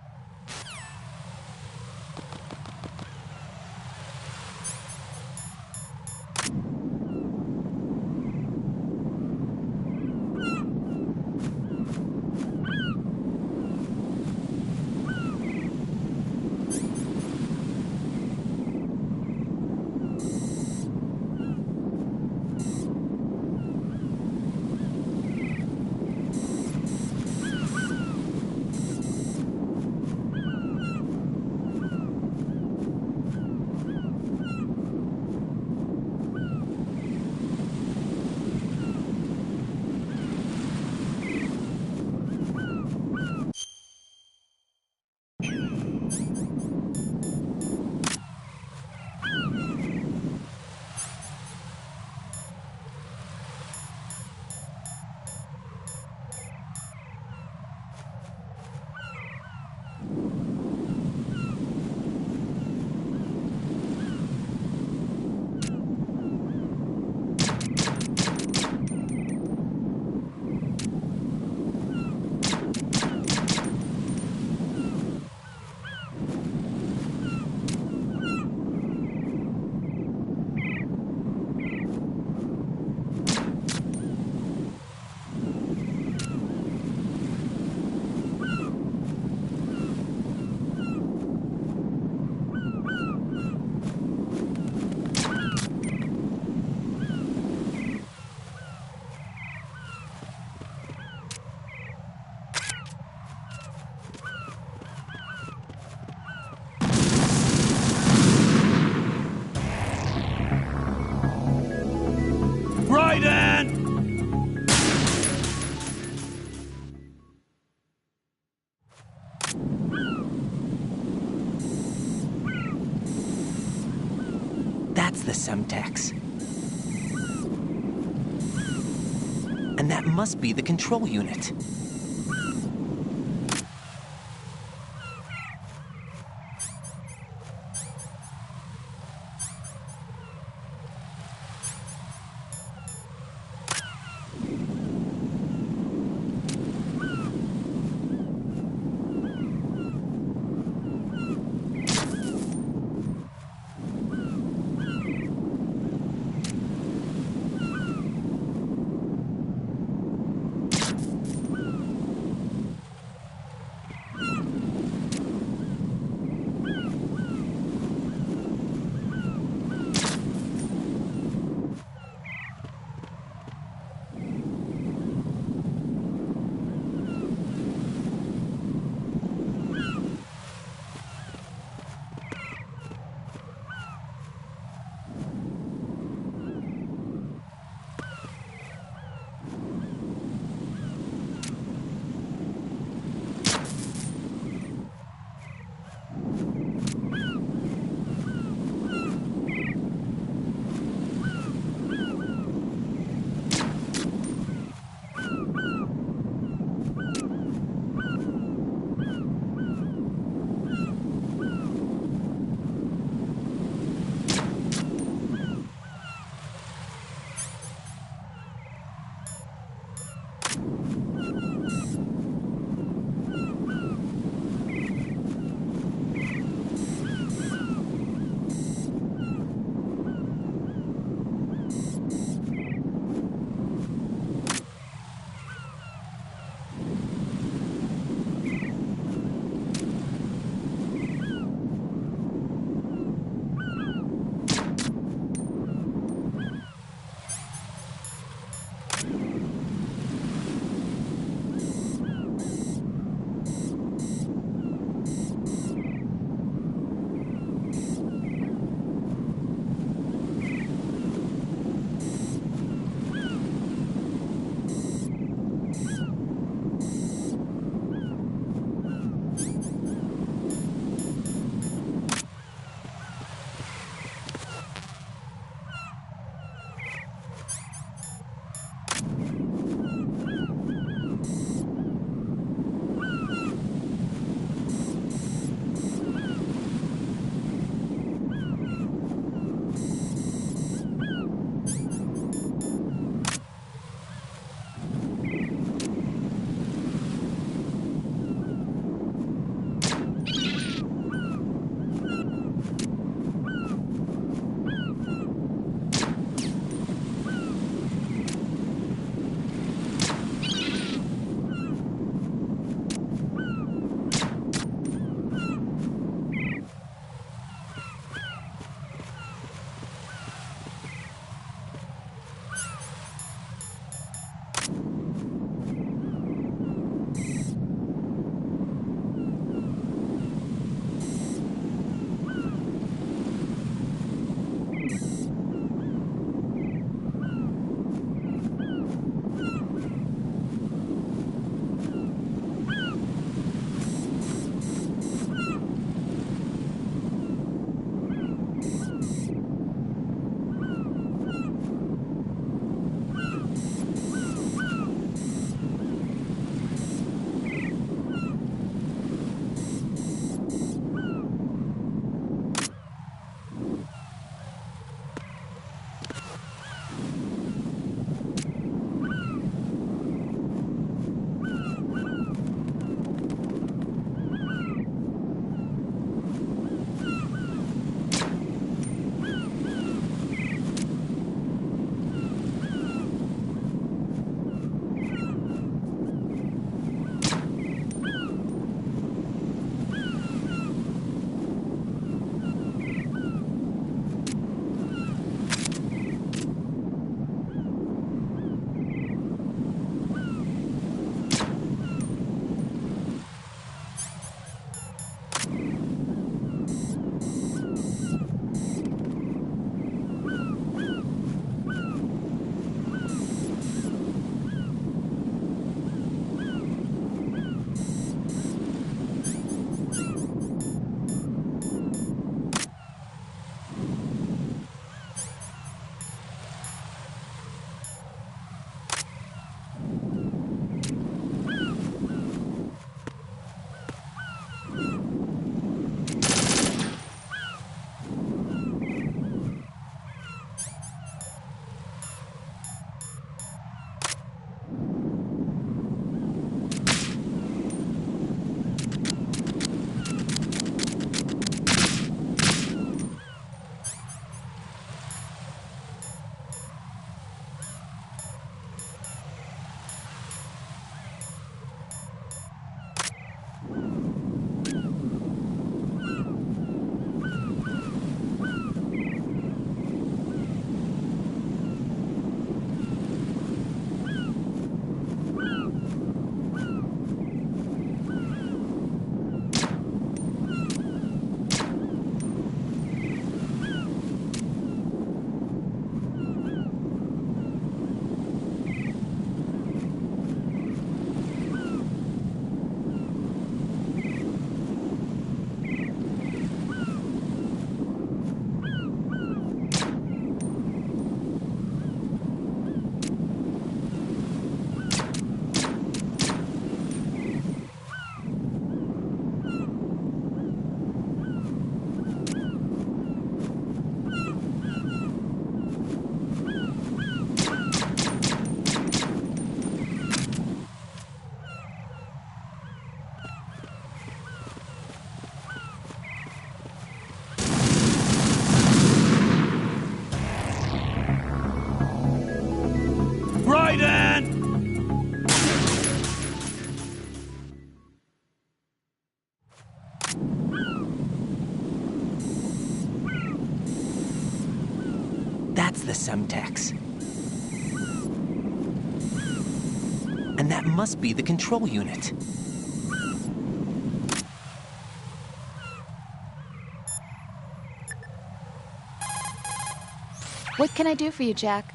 the Semtex. And that must be the control unit. Semtex. And that must be the control unit. What can I do for you, Jack?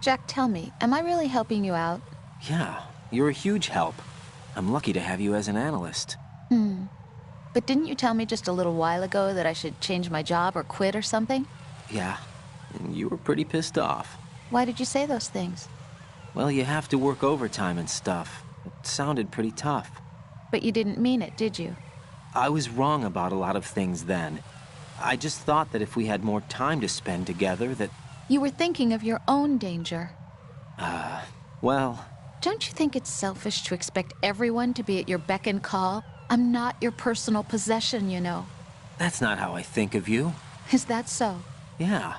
Jack, tell me, am I really helping you out? Yeah, you're a huge help. I'm lucky to have you as an analyst. But didn't you tell me just a little while ago that I should change my job or quit or something? Yeah, and you were pretty pissed off. Why did you say those things? Well, you have to work overtime and stuff. It sounded pretty tough. But you didn't mean it, did you? I was wrong about a lot of things then. I just thought that if we had more time to spend together, that... You were thinking of your own danger. Well... Don't you think it's selfish to expect everyone to be at your beck and call? I'm not your personal possession, you know. That's not how I think of you. Is that so? Yeah.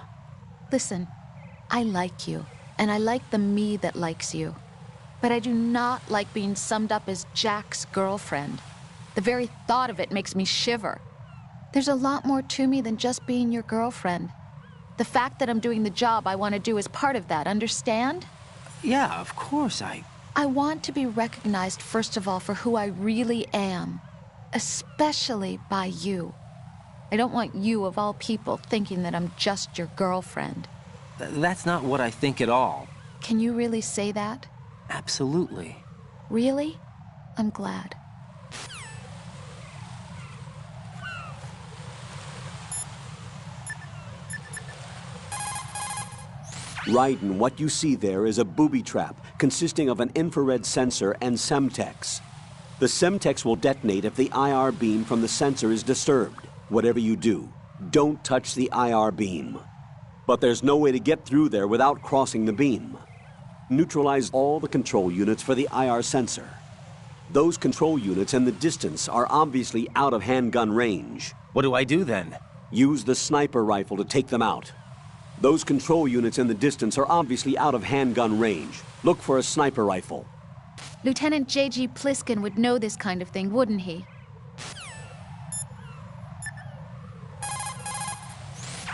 Listen, I like you, and I like the me that likes you. But I do not like being summed up as Jack's girlfriend. The very thought of it makes me shiver. There's a lot more to me than just being your girlfriend. The fact that I'm doing the job I want to do is part of that, understand? Yeah, of course, I want to be recognized, first of all, for who I really am. Especially by you. I don't want you, of all people, thinking that I'm just your girlfriend. That's not what I think at all. Can you really say that? Absolutely. Really? I'm glad. Raiden, what you see there is a booby trap consisting of an infrared sensor and Semtex. The Semtex will detonate if the IR beam from the sensor is disturbed. Whatever you do, don't touch the IR beam. But there's no way to get through there without crossing the beam. Neutralize all the control units for the IR sensor. Those control units in the distance are obviously out of handgun range. What do I do then? Use the sniper rifle to take them out. Those control units in the distance are obviously out of handgun range. Look for a sniper rifle. Lieutenant J.G. Pliskin would know this kind of thing, wouldn't he?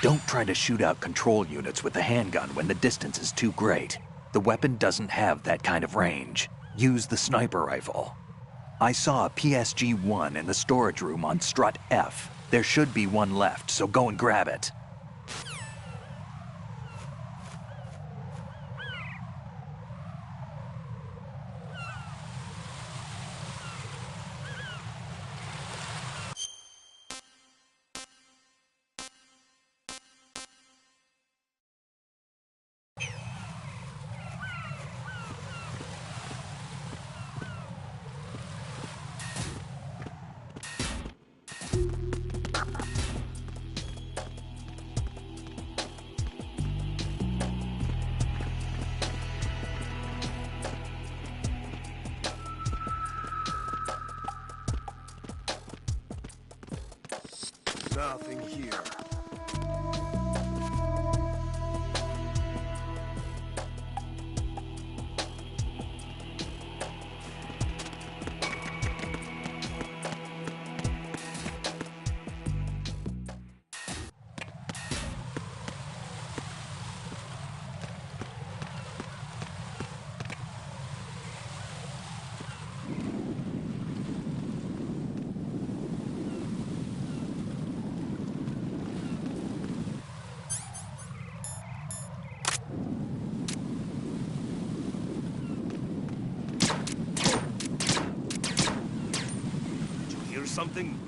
Don't try to shoot out control units with the handgun when the distance is too great. The weapon doesn't have that kind of range. Use the sniper rifle. I saw a PSG-1 in the storage room on strut F. There should be one left, so go and grab it. Nothing here. Something?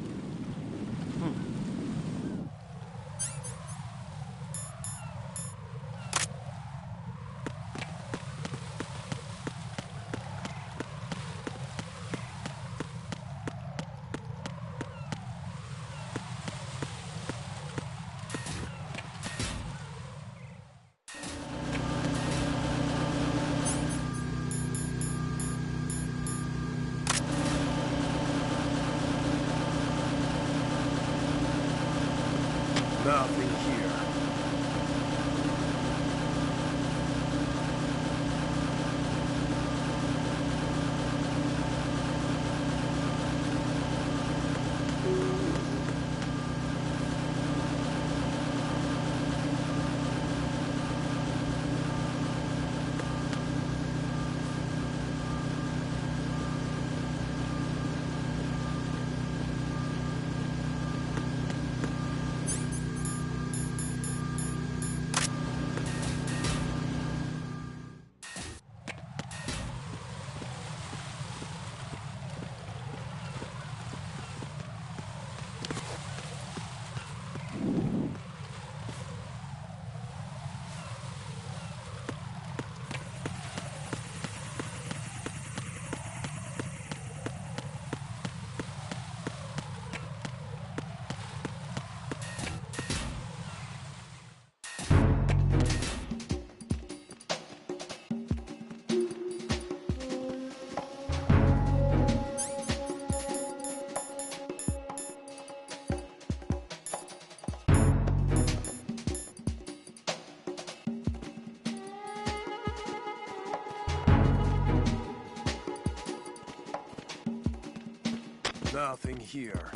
Nothing here. Nothing here.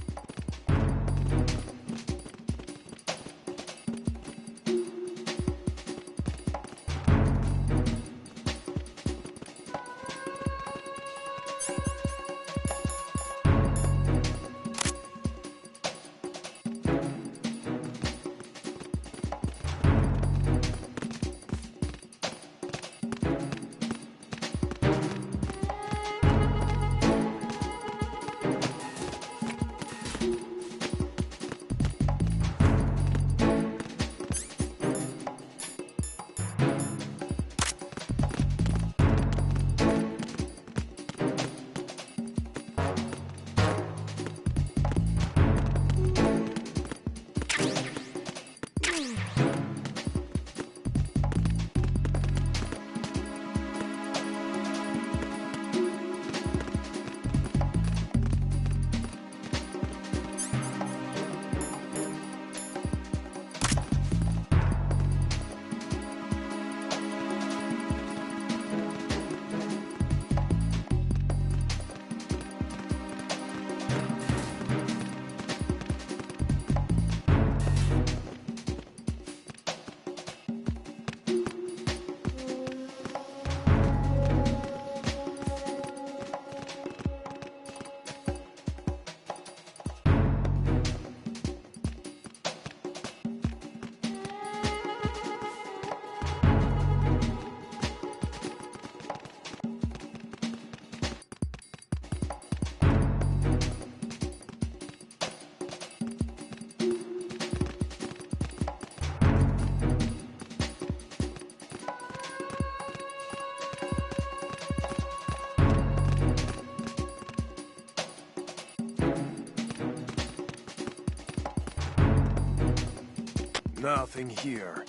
Nothing here.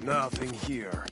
Nothing here.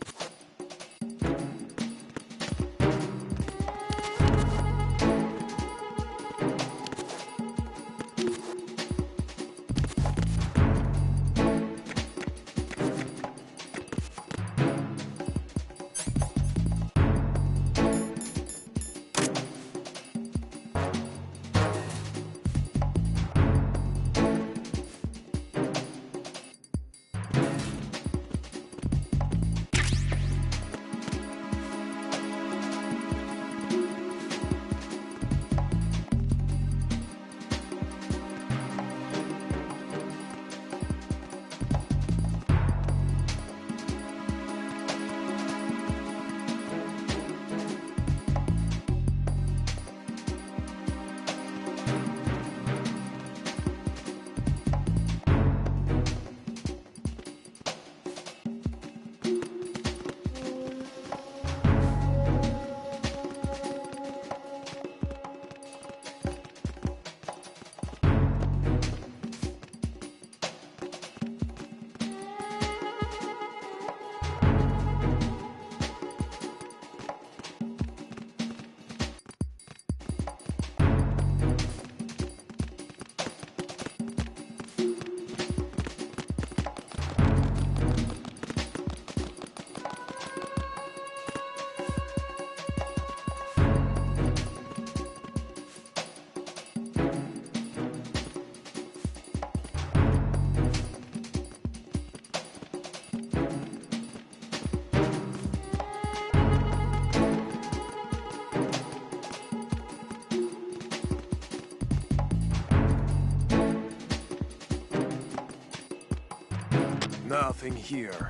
Nothing here.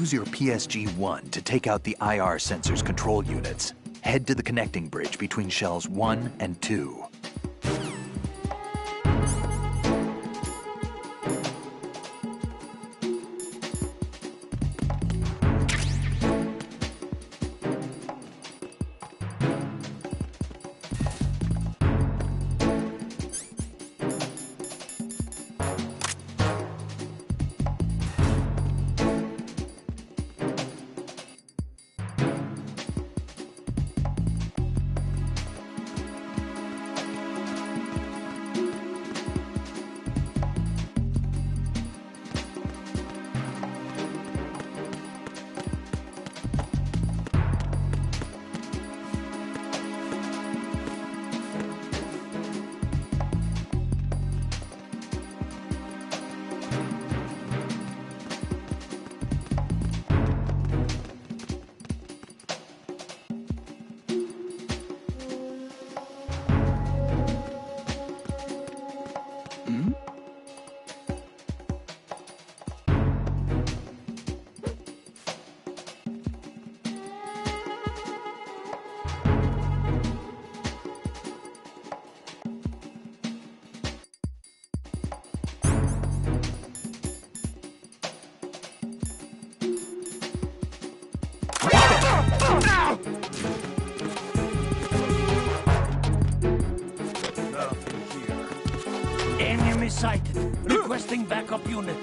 use your PSG-1 to take out the IR sensor's control units. Head to the connecting bridge between shells 1 and 2. Enemy sighted. Requesting backup unit.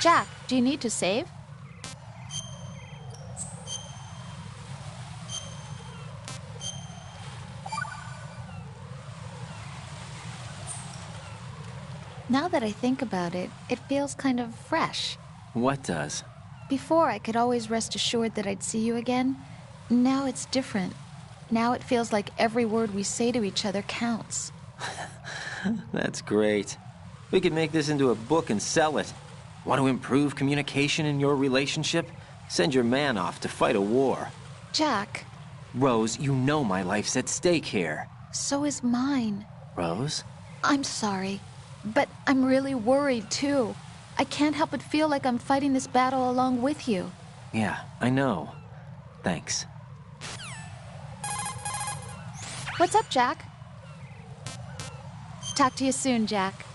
Jack, do you need to save? Now that I think about it, it feels kind of fresh. What does? Before, I could always rest assured that I'd see you again. Now it's different. Now it feels like every word we say to each other counts. That's great. We could make this into a book and sell it. Want to improve communication in your relationship? Send your man off to fight a war. Jack, Rose, you know my life's at stake here. so is mine. Rose? I'm sorry, but I'm really worried too. I can't help but feel like I'm fighting this battle along with you. Yeah, I know. Thanks. What's up, Jack? Talk to you soon, Jack.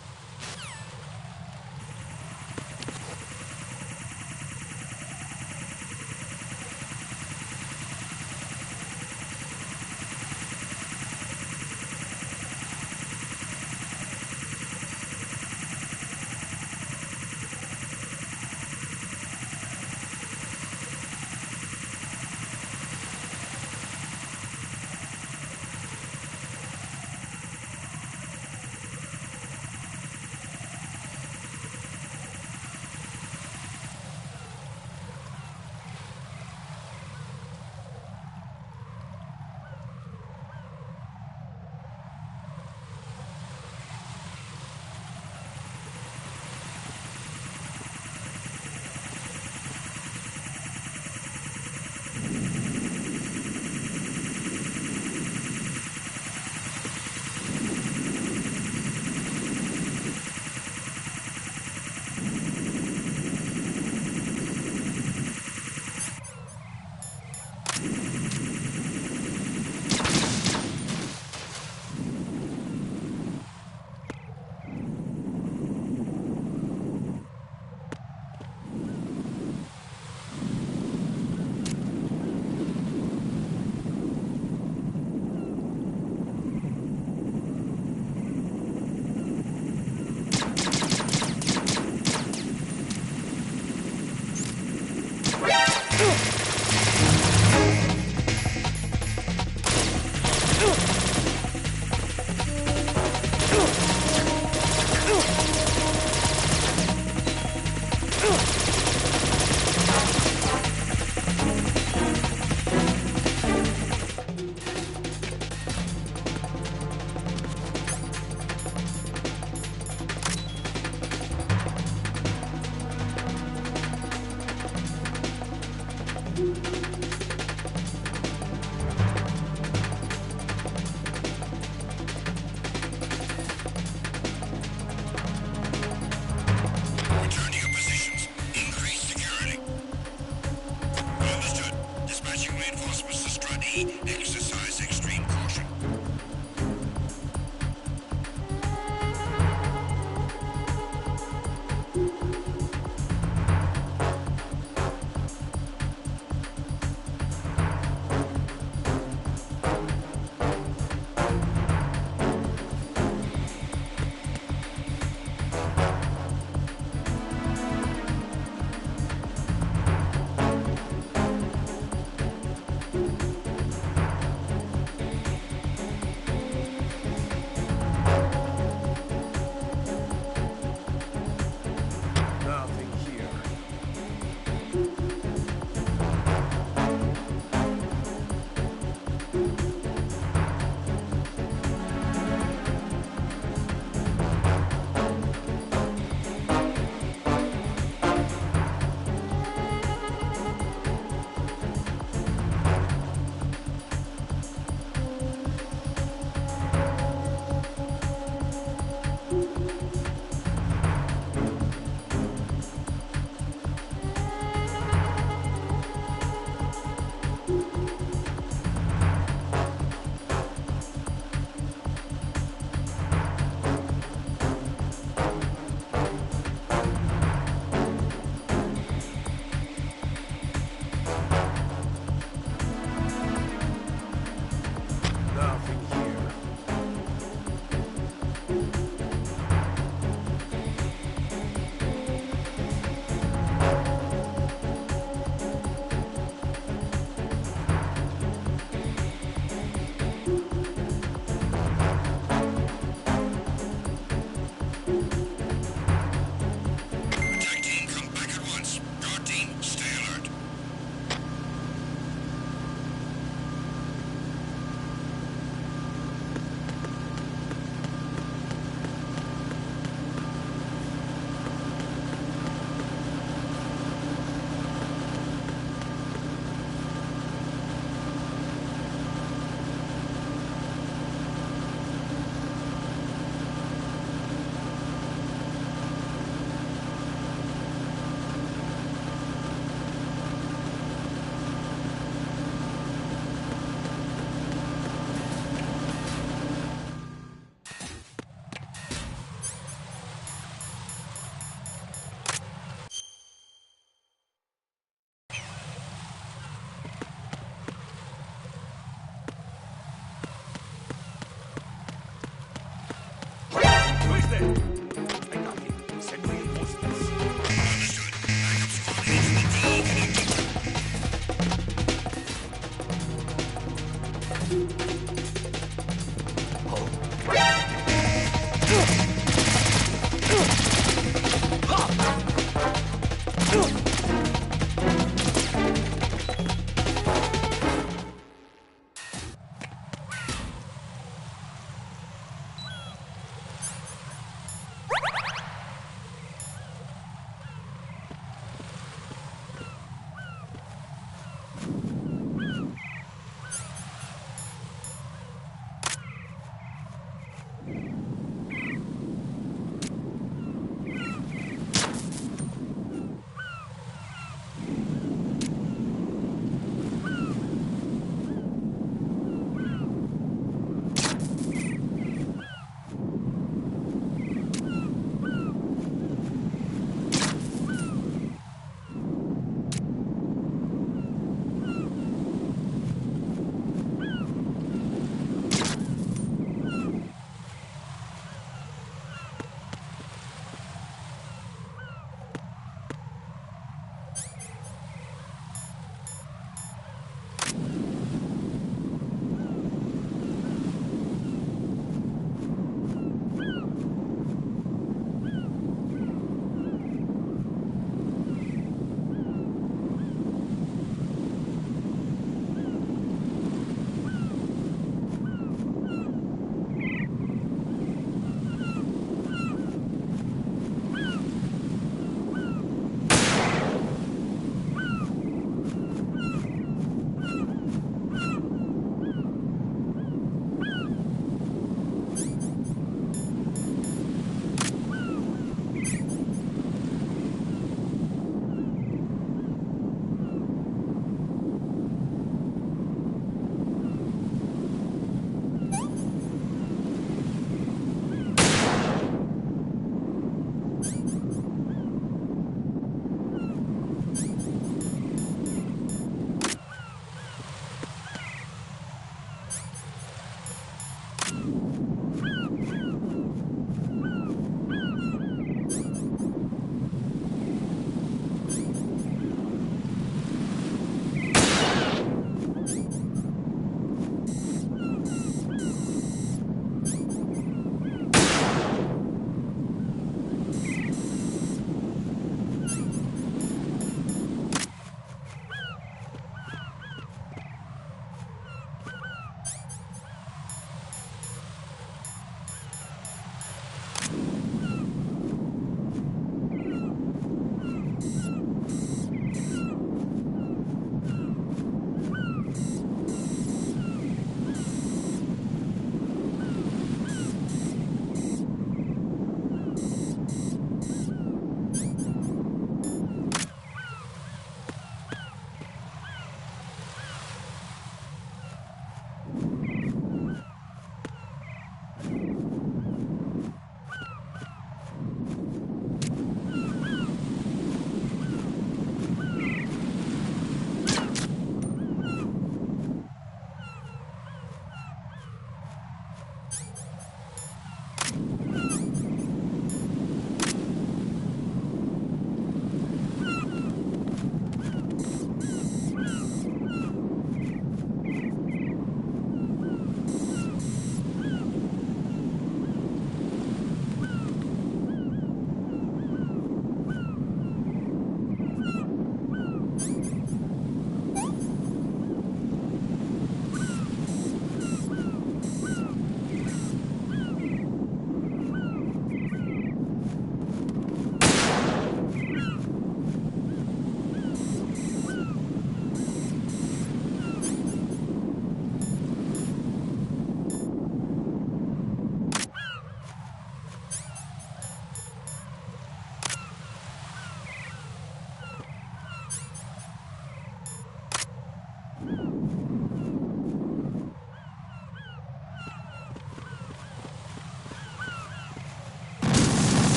Return to your positions. Increase security. Understood. Dispatching reinforcements to Strut E. Exercise extreme caution. ahead. I got him. Send reinforcements.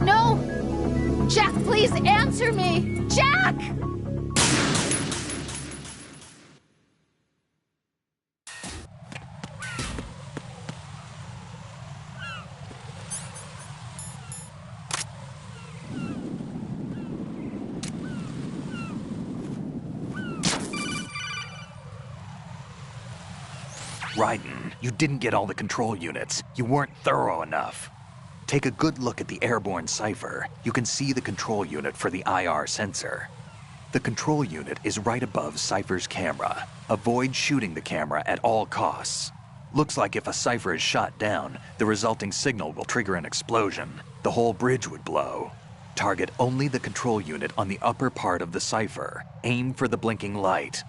No! Jack, please answer me! Jack! Raiden, you didn't get all the control units. You weren't thorough enough. Take a good look at the airborne cipher. You can see the control unit for the IR sensor. The control unit is right above Cypher's camera. Avoid shooting the camera at all costs. Looks like if a Cypher is shot down, the resulting signal will trigger an explosion. The whole bridge would blow. Target only the control unit on the upper part of the Cypher. Aim for the blinking light.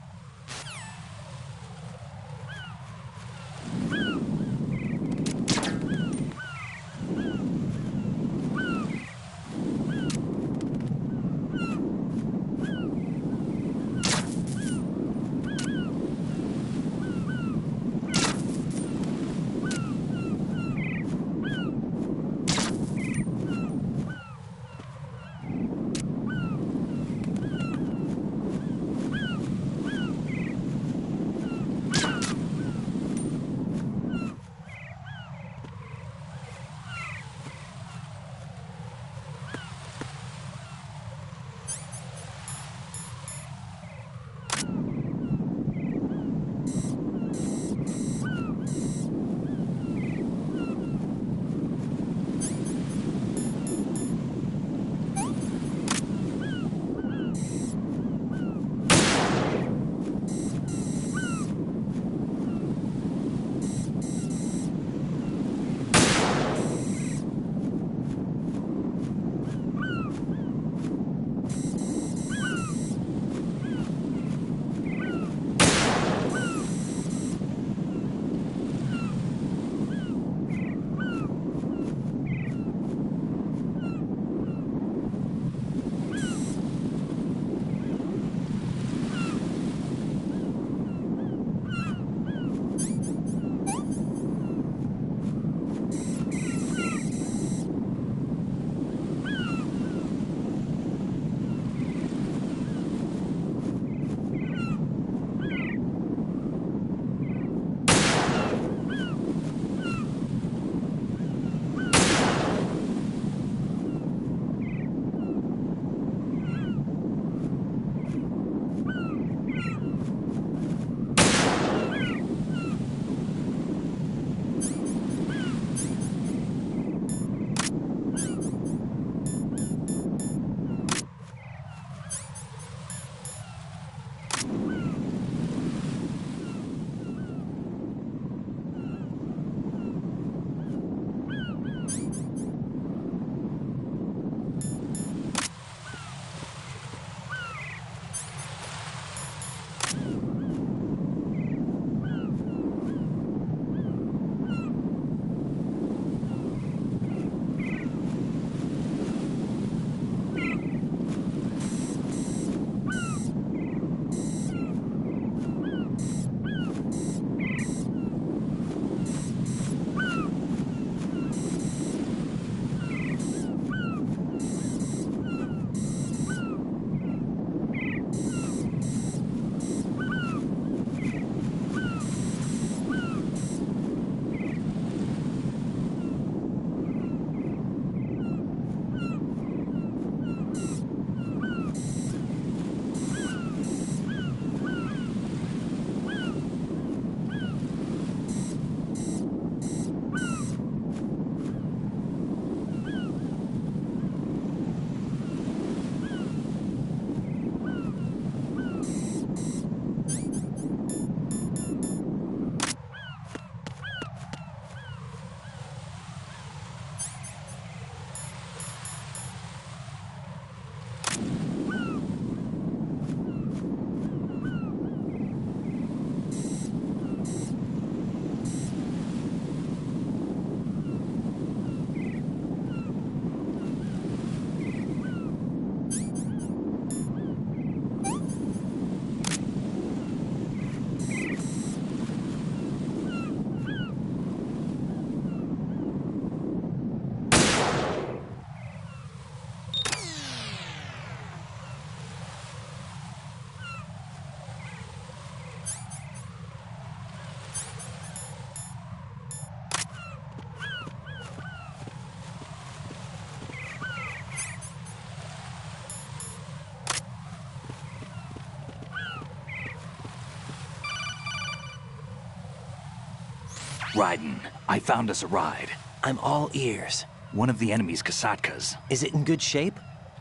Raiden, I found us a ride. I'm all ears. One of the enemy's Kasatkas. Is it in good shape?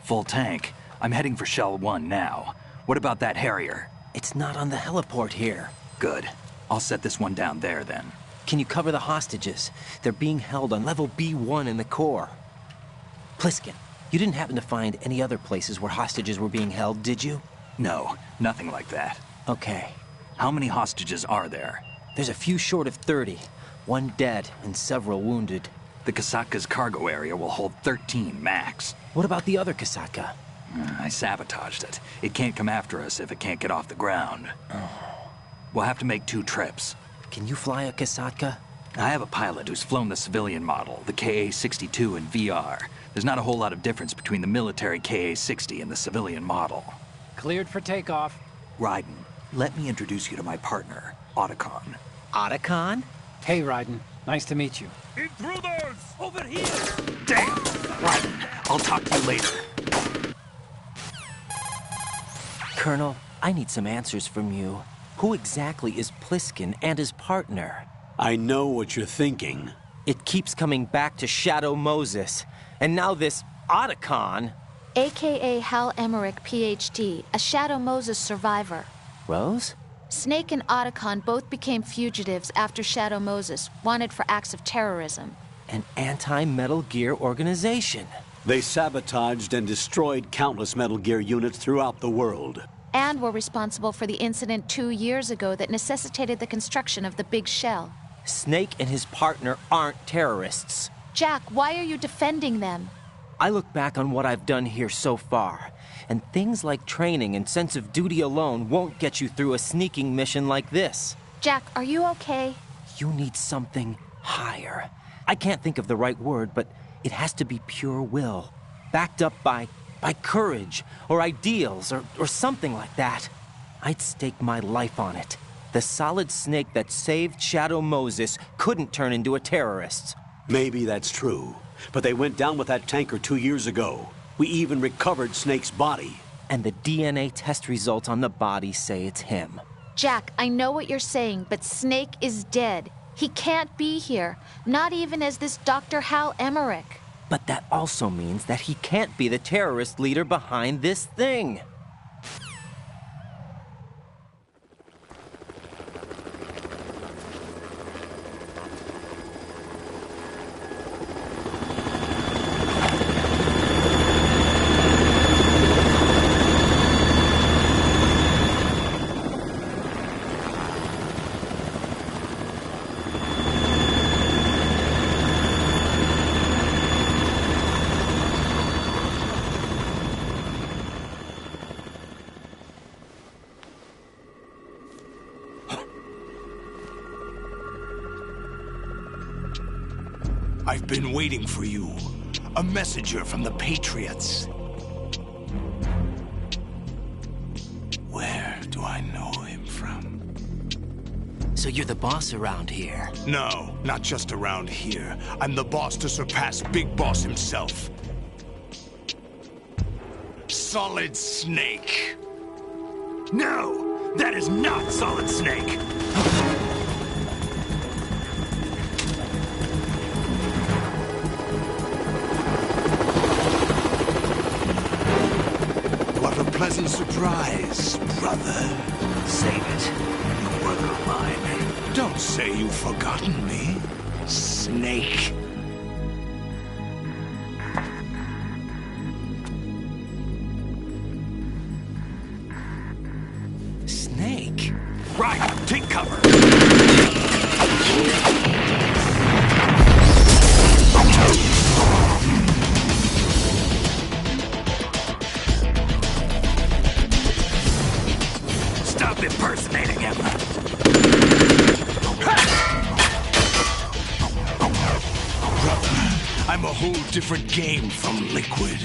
Full tank. I'm heading for Shell 1 now. What about that Harrier? It's not on the heliport here. Good. I'll set this one down there then. Can you cover the hostages? They're being held on level B1 in the core. Pliskin, you didn't happen to find any other places where hostages were being held, did you? No, nothing like that. Okay. How many hostages are there? There's a few short of 30. One dead and several wounded. The Kasatka's cargo area will hold 13 max. What about the other Kasatka? I sabotaged it. It can't come after us if it can't get off the ground. We'll have to make 2 trips. Can you fly a Kasatka? I have a pilot who's flown the civilian model, the KA-62 in VR. There's not a whole lot of difference between the military KA-60 and the civilian model. Cleared for takeoff. Raiden, let me introduce you to my partner, Otacon. Otacon? Hey, Raiden. Nice to meet you. Intruders! Over here! Damn! Raiden, I'll talk to you later. Colonel, I need some answers from you. Who exactly is Pliskin and his partner? I know what you're thinking. It keeps coming back to Shadow Moses. And now this Otacon. AKA Hal Emmerich, PhD, a Shadow Moses survivor. Rose? Snake and Otacon both became fugitives after Shadow Moses, wanted for acts of terrorism. An anti-Metal Gear organization. They sabotaged and destroyed countless Metal Gear units throughout the world. And were responsible for the incident 2 years ago that necessitated the construction of the Big Shell. Snake and his partner aren't terrorists. Jack, why are you defending them? I look back on what I've done here so far, and things like training and sense of duty alone won't get you through a sneaking mission like this. Jack, are you okay? You need something higher. I can't think of the right word, but it has to be pure will, backed up by courage, or ideals, or something like that. I'd stake my life on it. The solid Snake that saved Shadow Moses couldn't turn into a terrorist. Maybe that's true, but they went down with that tanker 2 years ago. We even recovered Snake's body. And the DNA test results on the body say it's him. Jack, I know what you're saying, but Snake is dead. He can't be here, not even as this Dr. Hal Emmerich. But that also means that he can't be the terrorist leader behind this thing. I've been waiting for you. A messenger from the Patriots. Where do I know him from? So you're the boss around here? No, not just around here. I'm the boss to surpass Big Boss himself. Solid Snake. No! That is not Solid Snake! What a pleasant surprise, brother. Save it. You work of mine. Don't say you've forgotten me, Snake. Snake? Right, take cover. Stop impersonating him. Brother, I'm a whole different game from Liquid.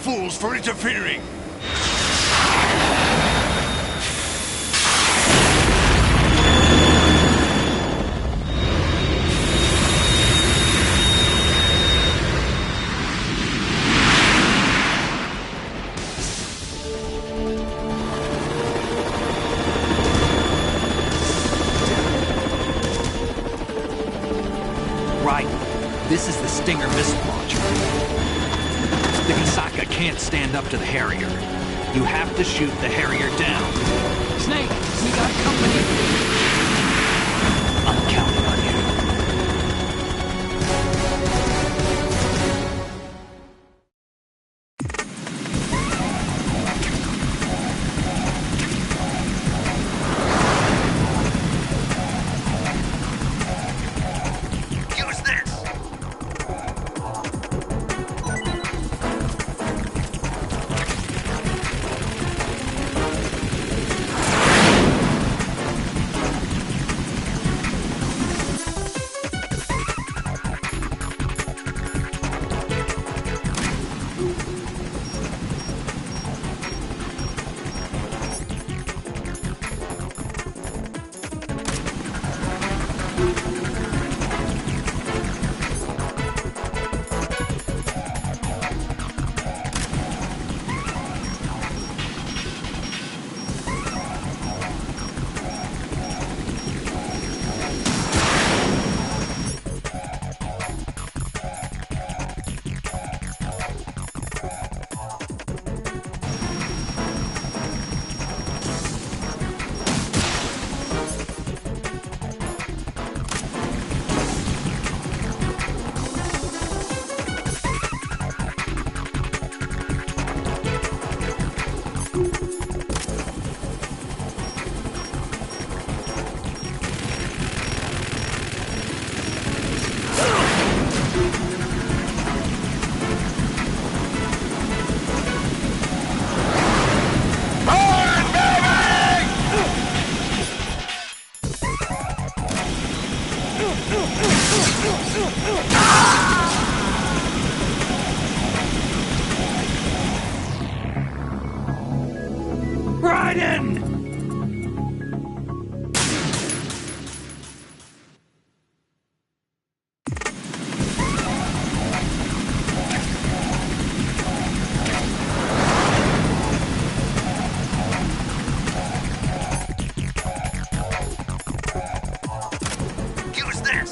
fools for interfering! Right. This is the Stinger missile launcher. The Kasaka can't stand up to the Harrier. You have to shoot the Harrier down. Snake, we got company. I'm counting on you. Use this! Raiden! Use this!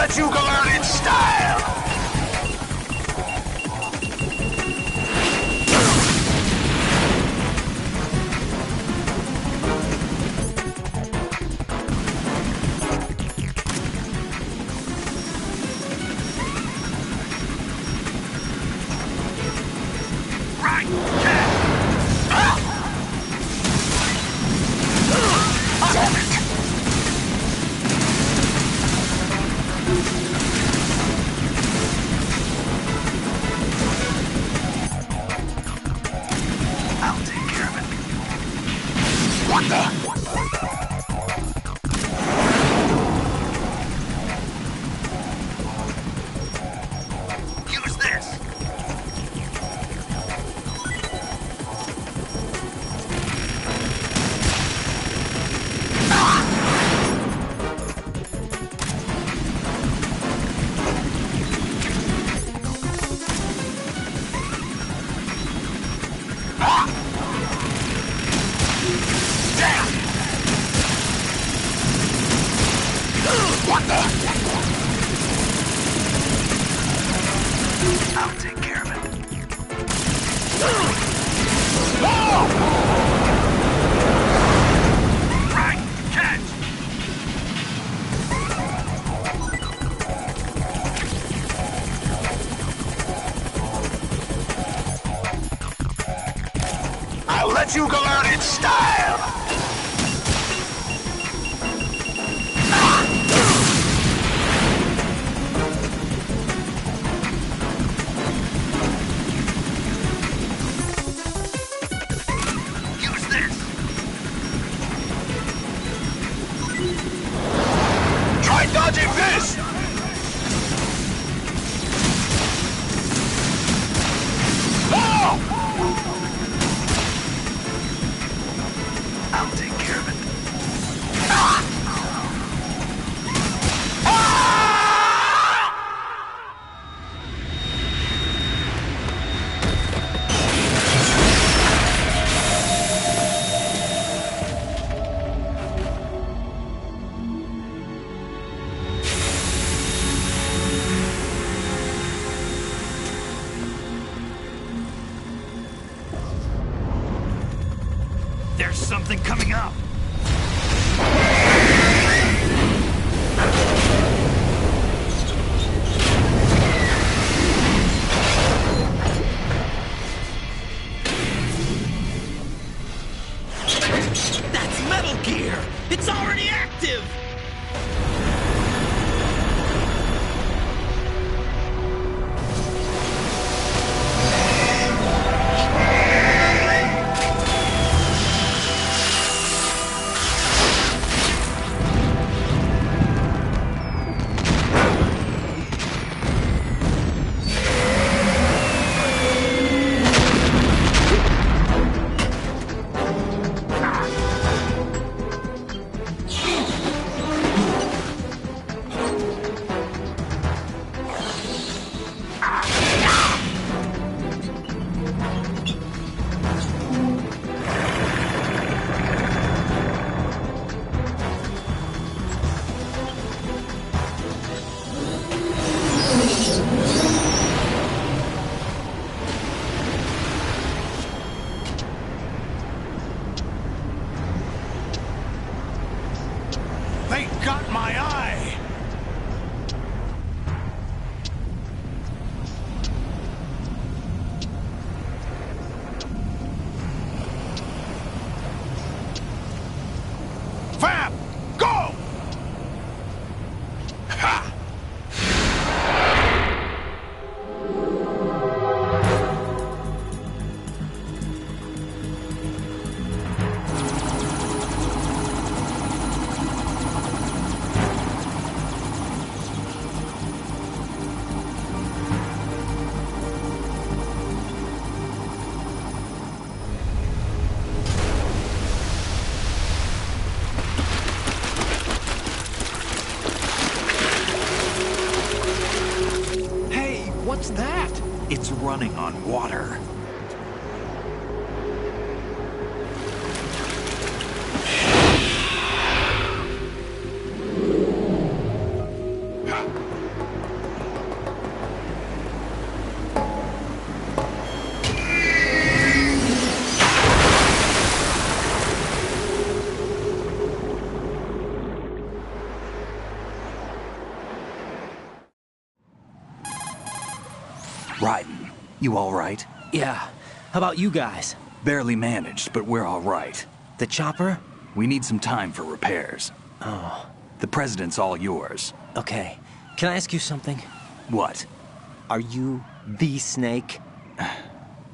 let you go out in style! Let you go out in style! Use this! Try dodging this! I'll take care of it. There's something coming up. That's Metal Gear! It's already active! They got my eye! Fab! Go! Ha! What's that? It's running on water. Raiden, you all right? Yeah. How about you guys? Barely managed, but we're all right. The chopper? We need some time for repairs. Oh. The president's all yours. Okay. Can I ask you something? What? Are you the Snake?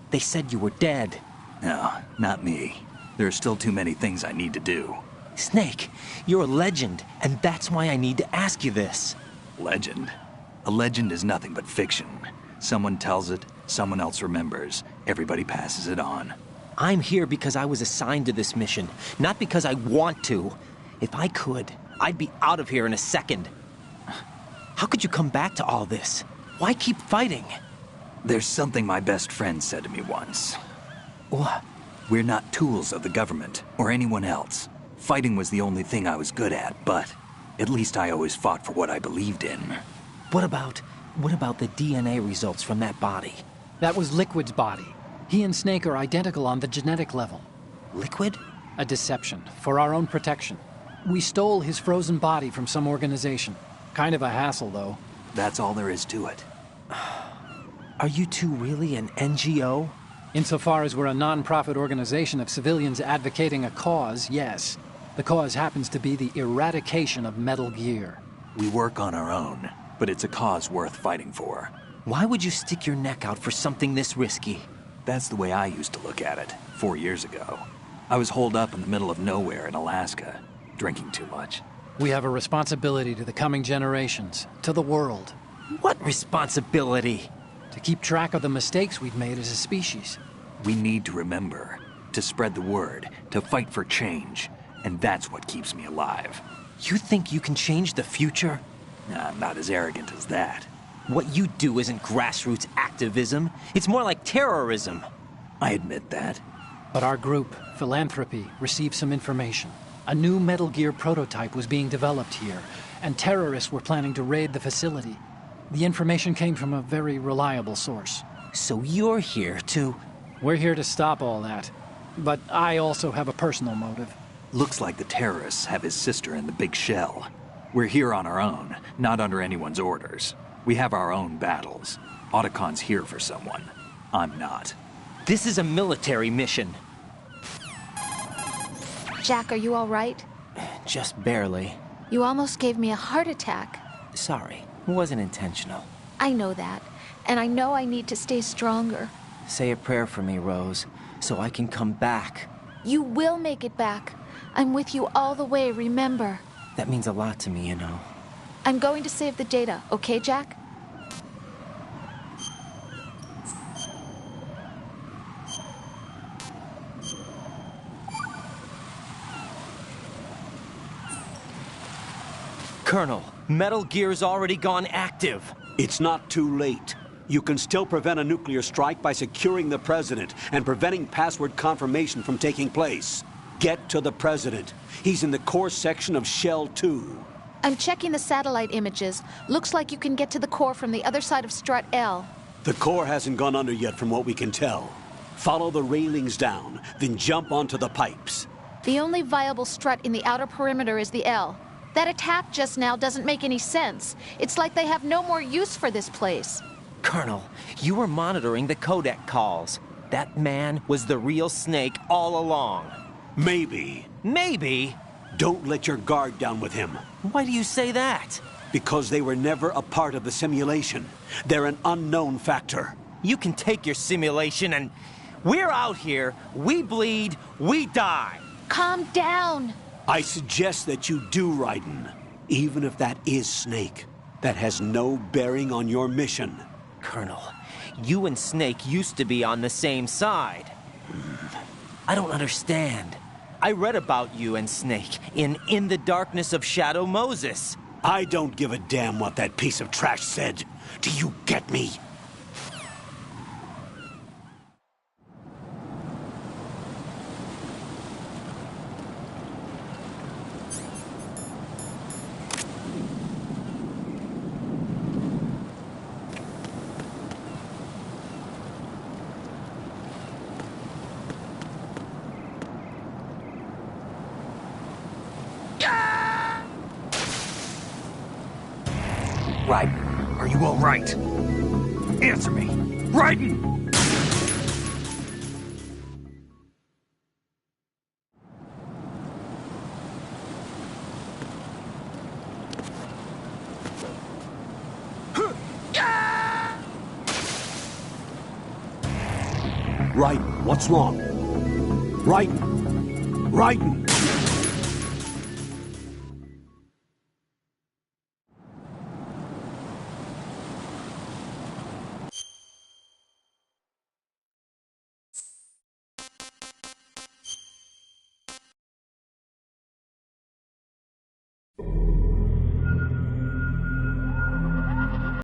They said you were dead. No, not me. There are still too many things I need to do. Snake, you're a legend, and that's why I need to ask you this. Legend? A legend is nothing but fiction. Someone tells it, someone else remembers. Everybody passes it on. I'm here because I was assigned to this mission, not because I want to. If I could, I'd be out of here in a second. How could you come back to all this? Why keep fighting? There's something my best friend said to me once. What? We're not tools of the government or anyone else. Fighting was the only thing I was good at, but at least I always fought for what I believed in. What about the DNA results from that body? That was Liquid's body. He and Snake are identical on the genetic level. Liquid? A deception, for our own protection. We stole his frozen body from some organization. Kind of a hassle, though. That's all there is to it. Are you two really an NGO? Insofar as we're a non-profit organization of civilians advocating a cause, yes. The cause happens to be the eradication of Metal Gear. We work on our own, but it's a cause worth fighting for. Why would you stick your neck out for something this risky? That's the way I used to look at it, 4 years ago. I was holed up in the middle of nowhere in Alaska, drinking too much. We have a responsibility to the coming generations, to the world. What responsibility? To keep track of the mistakes we've made as a species. We need to remember, to spread the word, to fight for change, and that's what keeps me alive. You think you can change the future? I'm not as arrogant as that. What you do isn't grassroots activism. It's more like terrorism. I admit that. But our group, Philanthropy, received some information. A new Metal Gear prototype was being developed here, and terrorists were planning to raid the facility. The information came from a very reliable source. So you're here to... We're here to stop all that. But I also have a personal motive. Looks like the terrorists have his sister in the big shell. We're here on our own, not under anyone's orders. We have our own battles. Otacon's here for someone. I'm not. This is a military mission. Jack, are you all right? Just barely. You almost gave me a heart attack. Sorry, it wasn't intentional. I know that, and I know I need to stay stronger. Say a prayer for me, Rose, so I can come back. You will make it back. I'm with you all the way, remember? That means a lot to me, you know. I'm going to save the data, okay, Jack? Colonel, Metal Gear's already gone active. It's not too late. You can still prevent a nuclear strike by securing the president and preventing password confirmation from taking place. Get to the president. He's in the core section of Shell 2. I'm checking the satellite images. Looks like you can get to the core from the other side of Strut L. The core hasn't gone under yet from what we can tell. Follow the railings down, then jump onto the pipes. The only viable strut in the outer perimeter is the L. That attack just now doesn't make any sense. It's like they have no more use for this place. Colonel, you were monitoring the codec calls. That man was the real Snake all along. Maybe. Maybe? Don't let your guard down with him. Why do you say that? Because they were never a part of the simulation. They're an unknown factor. You can take your simulation and... We're out here, we bleed, we die. Calm down. I suggest that you do, Raiden. Even if that is Snake. That has no bearing on your mission. Colonel, you and Snake used to be on the same side. I don't understand. I read about you and Snake in the Darkness of Shadow Moses. I don't give a damn what that piece of trash said. Do you get me? Raiden, are you all right? Answer me. Raiden! Raiden, what's wrong? Raiden! Raiden!